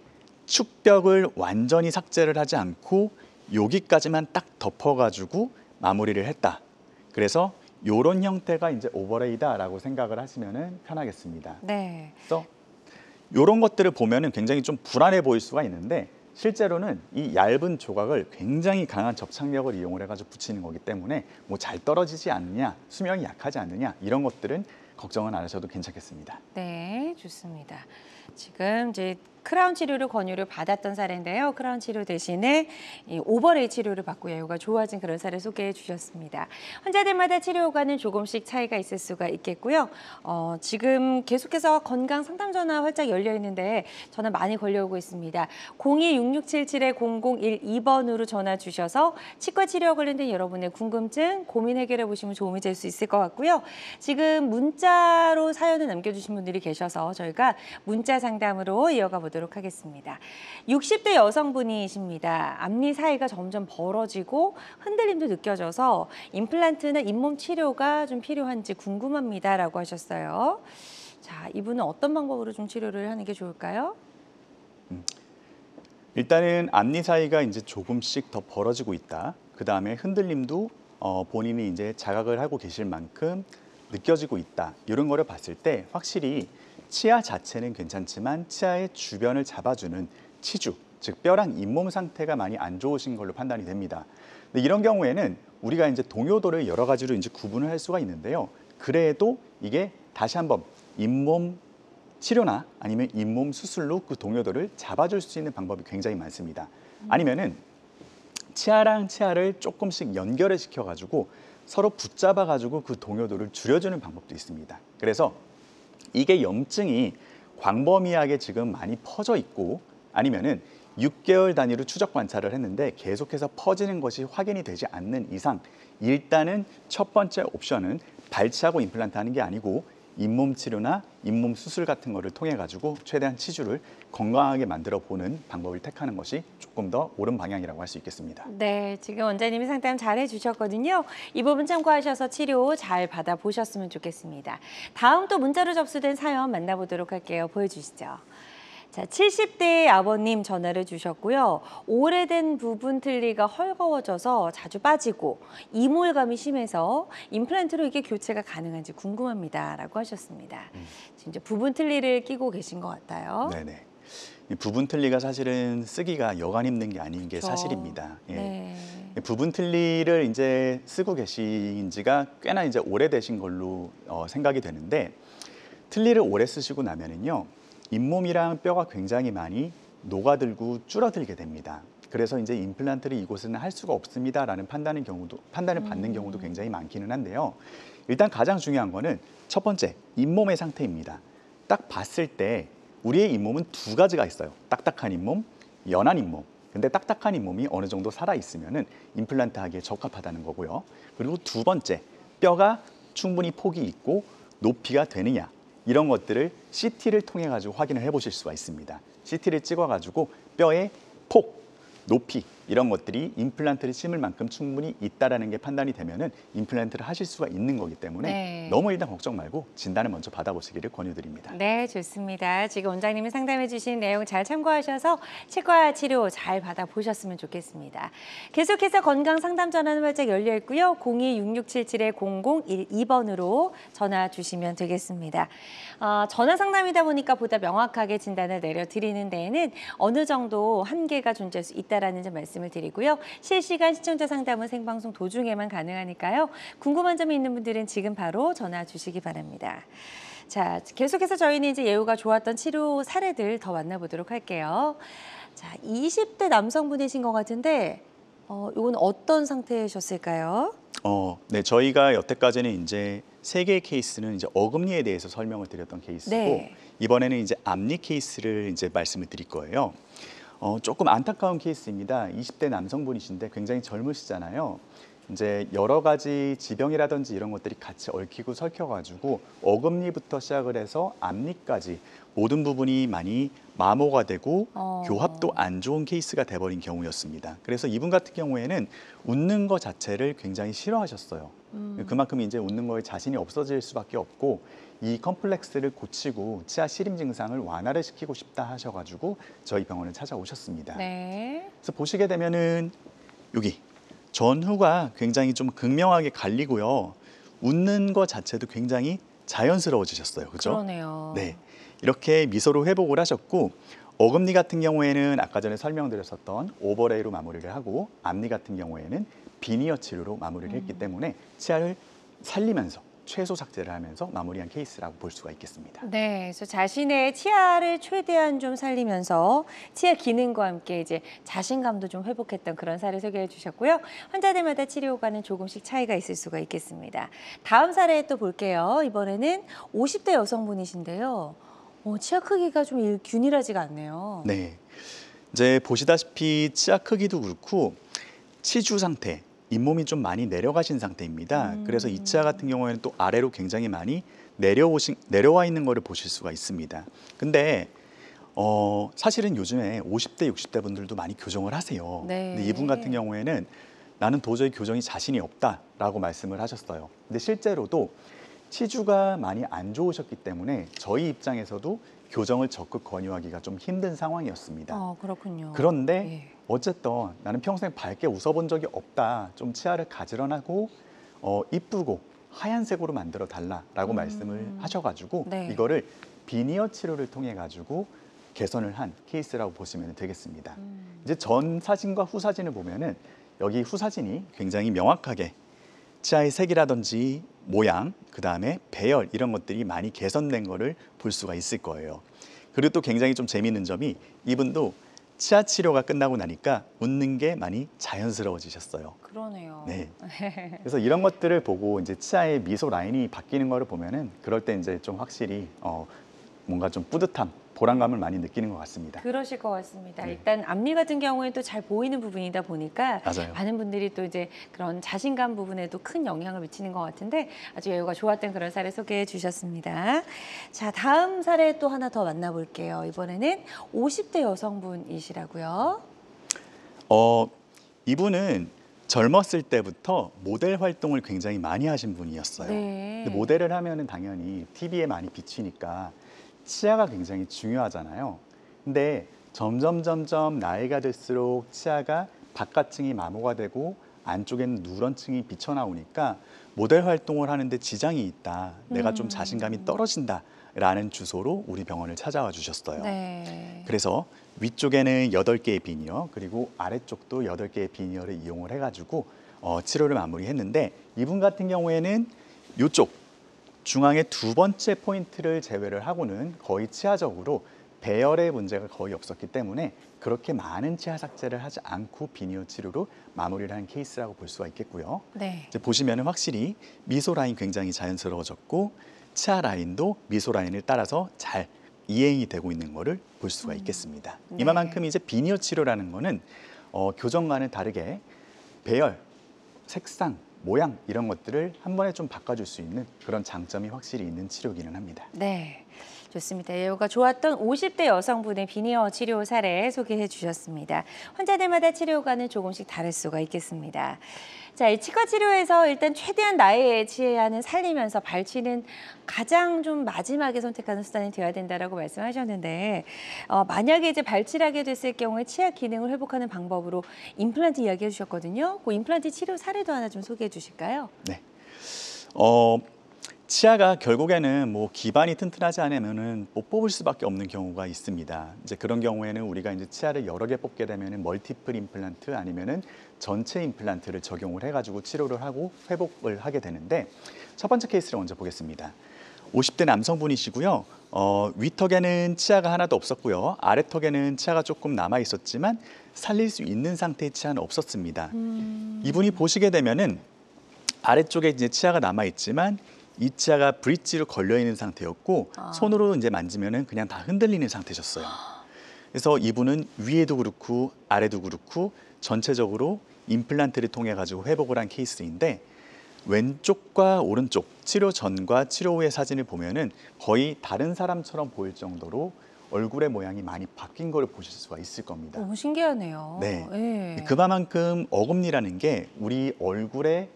축벽을 완전히 삭제를 하지 않고 여기까지만 딱 덮어가지고 마무리를 했다. 그래서 이런 형태가 이제 오버레이다라고 생각을 하시면 편하겠습니다. 네. 그래서 이런 것들을 보면은 굉장히 좀 불안해 보일 수가 있는데 실제로는 이 얇은 조각을 굉장히 강한 접착력을 이용을 해가지고 붙이는 거기 때문에 뭐 잘 떨어지지 않느냐, 수명이 약하지 않느냐 이런 것들은 걱정은 안 하셔도 괜찮겠습니다. 네, 좋습니다. 지금 이제 크라운 치료를 권유를 받았던 사례인데요. 크라운 치료 대신에 이 오버레이 치료를 받고 여유가 좋아진 그런 사례 소개해 주셨습니다. 환자들마다 치료 효과는 조금씩 차이가 있을 수가 있겠고요. 지금 계속해서 건강 상담 전화 활짝 열려 있는데 전화 많이 걸려오고 있습니다. 02-6677-0012번으로 전화 주셔서 치과 치료와 관련된 여러분의 궁금증, 고민 해결해 보시면 도움이 될 수 있을 것 같고요. 지금 문자로 사연을 남겨주신 분들이 계셔서 저희가 문자 상담으로 이어가 보도록 하겠습니다. 60대 여성분이십니다. 앞니 사이가 점점 벌어지고 흔들림도 느껴져서 임플란트나 잇몸 치료가 좀 필요한지 궁금합니다라고 하셨어요. 자, 이분은 어떤 방법으로 좀 치료를 하는 게 좋을까요? 일단은 앞니 사이가 이제 조금씩 더 벌어지고 있다. 그 다음에 흔들림도 본인이 이제 자각을 하고 계실 만큼 느껴지고 있다. 이런 거를 봤을 때 확실히 치아 자체는 괜찮지만 치아의 주변을 잡아주는 치주, 즉 뼈랑 잇몸 상태가 많이 안 좋으신 걸로 판단이 됩니다. 근데 이런 경우에는 우리가 이제 동요도를 여러 가지로 이제 구분을 할 수가 있는데요. 그래도 이게 다시 한번 잇몸 치료나 아니면 잇몸 수술로 그 동요도를 잡아줄 수 있는 방법이 굉장히 많습니다. 아니면은 치아랑 치아를 조금씩 연결을 시켜가지고 서로 붙잡아가지고 그 동요도를 줄여주는 방법도 있습니다. 그래서 이게 염증이 광범위하게 지금 많이 퍼져 있고 아니면은 6개월 단위로 추적 관찰을 했는데 계속해서 퍼지는 것이 확인이 되지 않는 이상 일단은 첫 번째 옵션은 발치하고 임플란트 하는 게 아니고 잇몸 치료나 잇몸 수술 같은 거를 통해 가지고 최대한 치주를 건강하게 만들어 보는 방법을 택하는 것이 조금 더 옳은 방향이라고 할 수 있겠습니다. 네, 지금 원장님이 상담 잘 해주셨거든요. 이 부분 참고하셔서 치료 잘 받아보셨으면 좋겠습니다. 다음 또 문자로 접수된 사연 만나보도록 할게요. 보여주시죠. 자, 70대 아버님 전화를 주셨고요. 오래된 부분 틀니가 헐거워져서 자주 빠지고 이몰감이 심해서 임플란트로 이게 교체가 가능한지 궁금합니다. 라고 하셨습니다. 지금 이제 부분 틀니를 끼고 계신 것 같아요. 네네. 이 부분 틀니가 사실은 쓰기가 여간 힘든 게 아닌 게 사실입니다. 예. 네. 부분 틀니를 이제 쓰고 계신 지가 꽤나 이제 오래되신 걸로 생각이 되는데, 틀니를 오래 쓰시고 나면은요, 잇몸이랑 뼈가 굉장히 많이 녹아들고 줄어들게 됩니다. 그래서 이제 임플란트를 이곳은 할 수가 없습니다라는 판단을 받는 경우도 굉장히 많기는 한데요. 일단 가장 중요한 거는 첫 번째, 잇몸의 상태입니다. 딱 봤을 때 우리의 잇몸은 두 가지가 있어요. 딱딱한 잇몸, 연한 잇몸. 근데 딱딱한 잇몸이 어느 정도 살아 있으면은 임플란트 하기에 적합하다는 거고요. 그리고 두 번째, 뼈가 충분히 폭이 있고 높이가 되느냐. 이런 것들을 CT를 통해 가지고 확인을 해보실 수가 있습니다. CT를 찍어가지고 뼈의 폭, 높이 이런 것들이 임플란트를 심을 만큼 충분히 있다라는 게 판단이 되면은 임플란트를 하실 수가 있는 거기 때문에 네. 너무 일단 걱정 말고 진단을 먼저 받아보시기를 권유드립니다. 네, 좋습니다. 지금 원장님이 상담해 주신 내용 잘 참고하셔서 치과 치료 잘 받아보셨으면 좋겠습니다. 계속해서 건강 상담 전화는 활짝 열려 있고요. 02-6677-0012번으로 전화 주시면 되겠습니다. 전화 상담이다 보니까 보다 명확하게 진단을 내려드리는 데에는 어느 정도 한계가 존재할 수 있다라는 점 말씀을 드리고요. 실시간 시청자 상담은 생방송 도중에만 가능하니까요. 궁금한 점이 있는 분들은 지금 바로 전화 주시기 바랍니다. 자, 계속해서 저희는 이제 예후가 좋았던 치료 사례들 더 만나보도록 할게요. 자, 20대 남성분이신 것 같은데 이건 어떤 상태셨을까요? 네, 저희가 여태까지는 이제 세 개의 케이스는 이제 어금니에 대해서 설명을 드렸던 케이스고, 네. 이번에는 이제 앞니 케이스를 이제 말씀을 드릴 거예요. 조금 안타까운 케이스입니다. 20대 남성분이신데 굉장히 젊으시잖아요. 이제 여러 가지 지병이라든지 이런 것들이 같이 얽히고 설켜가지고 어금니부터 시작을 해서 앞니까지 모든 부분이 많이 마모가 되고 교합도 안 좋은 케이스가 돼버린 경우였습니다. 그래서 이분 같은 경우에는 웃는 것 자체를 굉장히 싫어하셨어요. 그만큼 이제 웃는 거에 자신이 없어질 수밖에 없고, 이 컴플렉스를 고치고 치아 시림 증상을 완화를 시키고 싶다 하셔가지고 저희 병원을 찾아오셨습니다. 네. 그래서 보시게 되면은 여기 전후가 굉장히 좀 극명하게 갈리고요. 웃는 것 자체도 굉장히 자연스러워지셨어요. 그죠? 그러네요. 네. 이렇게 미소로 회복을 하셨고, 어금니 같은 경우에는 아까 전에 설명드렸었던 오버레이로 마무리를 하고, 앞니 같은 경우에는 비니어 치료로 마무리를 했기 때문에 치아를 살리면서 최소 삭제를 하면서 마무리한 케이스라고 볼 수가 있겠습니다. 네, 그래서 자신의 치아를 최대한 좀 살리면서 치아 기능과 함께 이제 자신감도 좀 회복했던 그런 사례 소개해 주셨고요. 환자들마다 치료과는 조금씩 차이가 있을 수가 있겠습니다. 다음 사례 또 볼게요. 이번에는 50대 여성분이신데요. 치아 크기가 좀 균일하지가 않네요. 네, 이제 보시다시피 치아 크기도 그렇고 치주 상태, 잇몸이 좀 많이 내려가신 상태입니다. 그래서 이 치아 같은 경우에는 또 아래로 굉장히 많이 내려와 있는 거를 보실 수가 있습니다. 근데 사실은 요즘에 50대, 60대 분들도 많이 교정을 하세요. 네. 근데 이분 같은 경우에는 나는 도저히 교정이 자신이 없다라고 말씀을 하셨어요. 근데 실제로도 치주가 많이 안 좋으셨기 때문에 저희 입장에서도 교정을 적극 권유하기가 좀 힘든 상황이었습니다. 그렇군요. 그런데 예. 어쨌든 나는 평생 밝게 웃어본 적이 없다. 좀 치아를 가지런하고 이쁘고 하얀색으로 만들어 달라라고 말씀을 하셔가지고 네. 이거를 비니어 치료를 통해 가지고 개선을 한 케이스라고 보시면 되겠습니다. 이제 전 사진과 후 사진을 보면은 여기 후 사진이 굉장히 명확하게 치아의 색이라든지 모양, 그 다음에 배열 이런 것들이 많이 개선된 거를 볼 수가 있을 거예요. 그리고 또 굉장히 좀 재미있는 점이 이분도 치아 치료가 끝나고 나니까 웃는 게 많이 자연스러워지셨어요. 그러네요. 네. 그래서 이런 것들을 보고 이제 치아의 미소 라인이 바뀌는 거를 보면은 그럴 때 이제 좀 확실히 뭔가 좀 뿌듯함 보람감을 많이 느끼는 것 같습니다. 그러실 것 같습니다. 네. 일단 앞니 같은 경우에는 또 잘 보이는 부분이다 보니까 맞아요. 많은 분들이 또 이제 그런 자신감 부분에도 큰 영향을 미치는 것 같은데 아주 여유가 좋았던 그런 사례 소개해 주셨습니다. 자, 다음 사례 또 하나 더 만나볼게요. 이번에는 50대 여성분이시라고요. 이분은 젊었을 때부터 모델 활동을 굉장히 많이 하신 분이었어요. 네. 근데 모델을 하면은 당연히 TV에 많이 비치니까 치아가 굉장히 중요하잖아요. 근데 점점 나이가 들수록 치아가 바깥층이 마모가 되고 안쪽에는 누런 층이 비쳐나오니까 모델 활동을 하는데 지장이 있다. 내가 좀 자신감이 떨어진다. 라는 주소로 우리 병원을 찾아와 주셨어요. 네. 그래서 위쪽에는 8개의 비니어 그리고 아래쪽도 8개의 비니어를 이용을 해가지고 치료를 마무리했는데 이분 같은 경우에는 이쪽 중앙의 두 번째 포인트를 제외를 하고는 거의 치아적으로 배열의 문제가 거의 없었기 때문에 그렇게 많은 치아 삭제를 하지 않고 비니어 치료로 마무리를 한 케이스라고 볼 수가 있겠고요. 네. 이제 보시면은 확실히 미소 라인 굉장히 자연스러워졌고 치아 라인도 미소 라인을 따라서 잘 이행이 되고 있는 것을 볼 수가 있겠습니다. 네. 이만큼 이제 비니어 치료라는 거는 교정과는 다르게 배열, 색상, 모양 이런 것들을 한 번에 좀 바꿔줄 수 있는 그런 장점이 확실히 있는 치료기는 합니다. 네. 좋습니다. 예후가 좋았던 50대 여성분의 비니어 치료 사례 소개해 주셨습니다. 환자들마다 치료과는 조금씩 다를 수가 있겠습니다. 자, 이 치과 치료에서 일단 최대한 나의 치아는 살리면서 발치는 가장 좀 마지막에 선택하는 수단이 되어야 된다라고 말씀하셨는데 만약에 이제 발치를 하게 됐을 경우에 치아 기능을 회복하는 방법으로 임플란트 이야기해 주셨거든요. 그 임플란트 치료 사례도 하나 좀 소개해 주실까요? 네. 치아가 결국에는 뭐 기반이 튼튼하지 않으면은 못 뽑을 수밖에 없는 경우가 있습니다. 이제 그런 경우에는 우리가 이제 치아를 여러 개 뽑게 되면은 멀티플 임플란트 아니면은 전체 임플란트를 적용을 해가지고 치료를 하고 회복을 하게 되는데 첫 번째 케이스를 먼저 보겠습니다. 50대 남성분이시고요. 위턱에는 치아가 하나도 없었고요. 아래턱에는 치아가 조금 남아 있었지만 살릴 수 있는 상태의 치아는 없었습니다. 이분이 보시게 되면은 아래쪽에 이제 치아가 남아 있지만 이 치아가 브릿지로 걸려 있는 상태였고 손으로 이제 만지면은 그냥 다 흔들리는 상태셨어요. 그래서 이분은 위에도 그렇고 아래도 그렇고 전체적으로 임플란트를 통해 가지고 회복을 한 케이스인데 왼쪽과 오른쪽 치료 전과 치료 후의 사진을 보면은 거의 다른 사람처럼 보일 정도로 얼굴의 모양이 많이 바뀐 걸 보실 수가 있을 겁니다. 너무 신기하네요. 네. 네. 그만큼 어금니라는 게 우리 얼굴의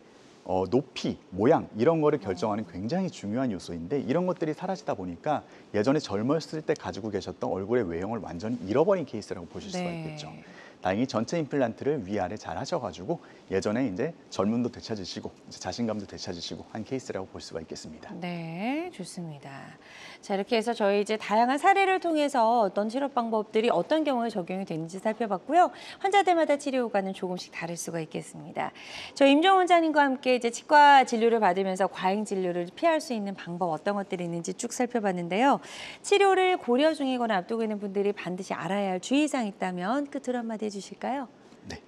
높이, 모양 이런 거를 결정하는 굉장히 중요한 요소인데 이런 것들이 사라지다 보니까 예전에 젊었을 때 가지고 계셨던 얼굴의 외형을 완전히 잃어버린 케이스라고 보실 수가 네. 있겠죠. 다행히 전체 임플란트를 위아래 잘 하셔가지고 예전에 이제 젊음도 되찾으시고 이제 자신감도 되찾으시고 한 케이스라고 볼 수가 있겠습니다. 네, 좋습니다. 자, 이렇게 해서 저희 이제 다양한 사례를 통해서 어떤 치료 방법들이 어떤 경우에 적용이 되는지 살펴봤고요. 환자들마다 치료 효과는 조금씩 다를 수가 있겠습니다. 저희 임종 원장님과 함께 이제 치과 진료를 받으면서 과잉 진료를 피할 수 있는 방법 어떤 것들이 있는지 쭉 살펴봤는데요. 치료를 고려 중이거나 앞두고 있는 분들이 반드시 알아야 할 주의사항이 있다면 끝으로 한마디 해주실까요? 네.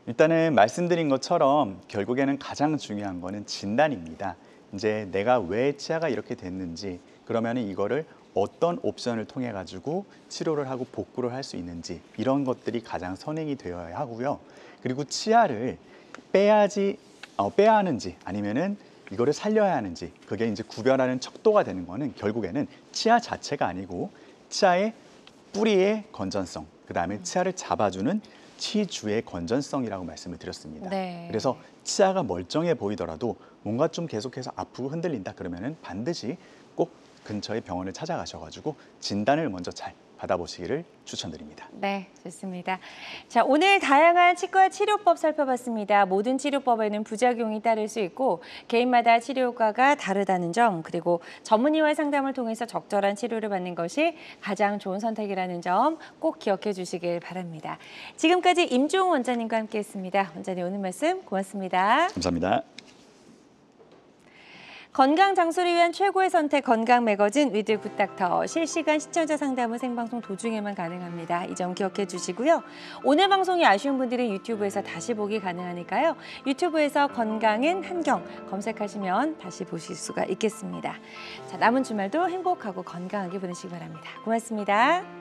일단은 말씀드린 것처럼 결국에는 가장 중요한 거는 진단입니다. 이제 내가 왜 치아가 이렇게 됐는지 그러면 이거를 어떤 옵션을 통해 가지고 치료를 하고 복구를 할 수 있는지 이런 것들이 가장 선행이 되어야 하고요. 그리고 치아를 빼야 하는지 아니면은 이거를 살려야 하는지 그게 이제 구별하는 척도가 되는 거는 결국에는 치아 자체가 아니고 치아의 뿌리의 건전성, 그다음에 치아를 잡아주는 치주의 건전성이라고 말씀을 드렸습니다. 네. 그래서 치아가 멀쩡해 보이더라도 뭔가 좀 계속해서 아프고 흔들린다 그러면은 반드시 꼭 근처의 병원을 찾아가셔가지고 진단을 먼저 잘 받아보시기를 추천드립니다. 네, 좋습니다. 자, 오늘 다양한 치과 치료법 살펴봤습니다. 모든 치료법에는 부작용이 따를 수 있고 개인마다 치료 효과가 다르다는 점, 그리고 전문의와 상담을 통해서 적절한 치료를 받는 것이 가장 좋은 선택이라는 점 꼭 기억해 주시길 바랍니다. 지금까지 임종훈 원장님과 함께했습니다. 원장님 오늘 말씀 고맙습니다. 감사합니다. 건강 장수를 위한 최고의 선택 건강 매거진 위드 굿닥터 실시간 시청자 상담은 생방송 도중에만 가능합니다. 이 점 기억해 주시고요. 오늘 방송이 아쉬운 분들은 유튜브에서 다시 보기 가능하니까요. 유튜브에서 건강은 한경 검색하시면 다시 보실 수가 있겠습니다. 자, 남은 주말도 행복하고 건강하게 보내시기 바랍니다. 고맙습니다.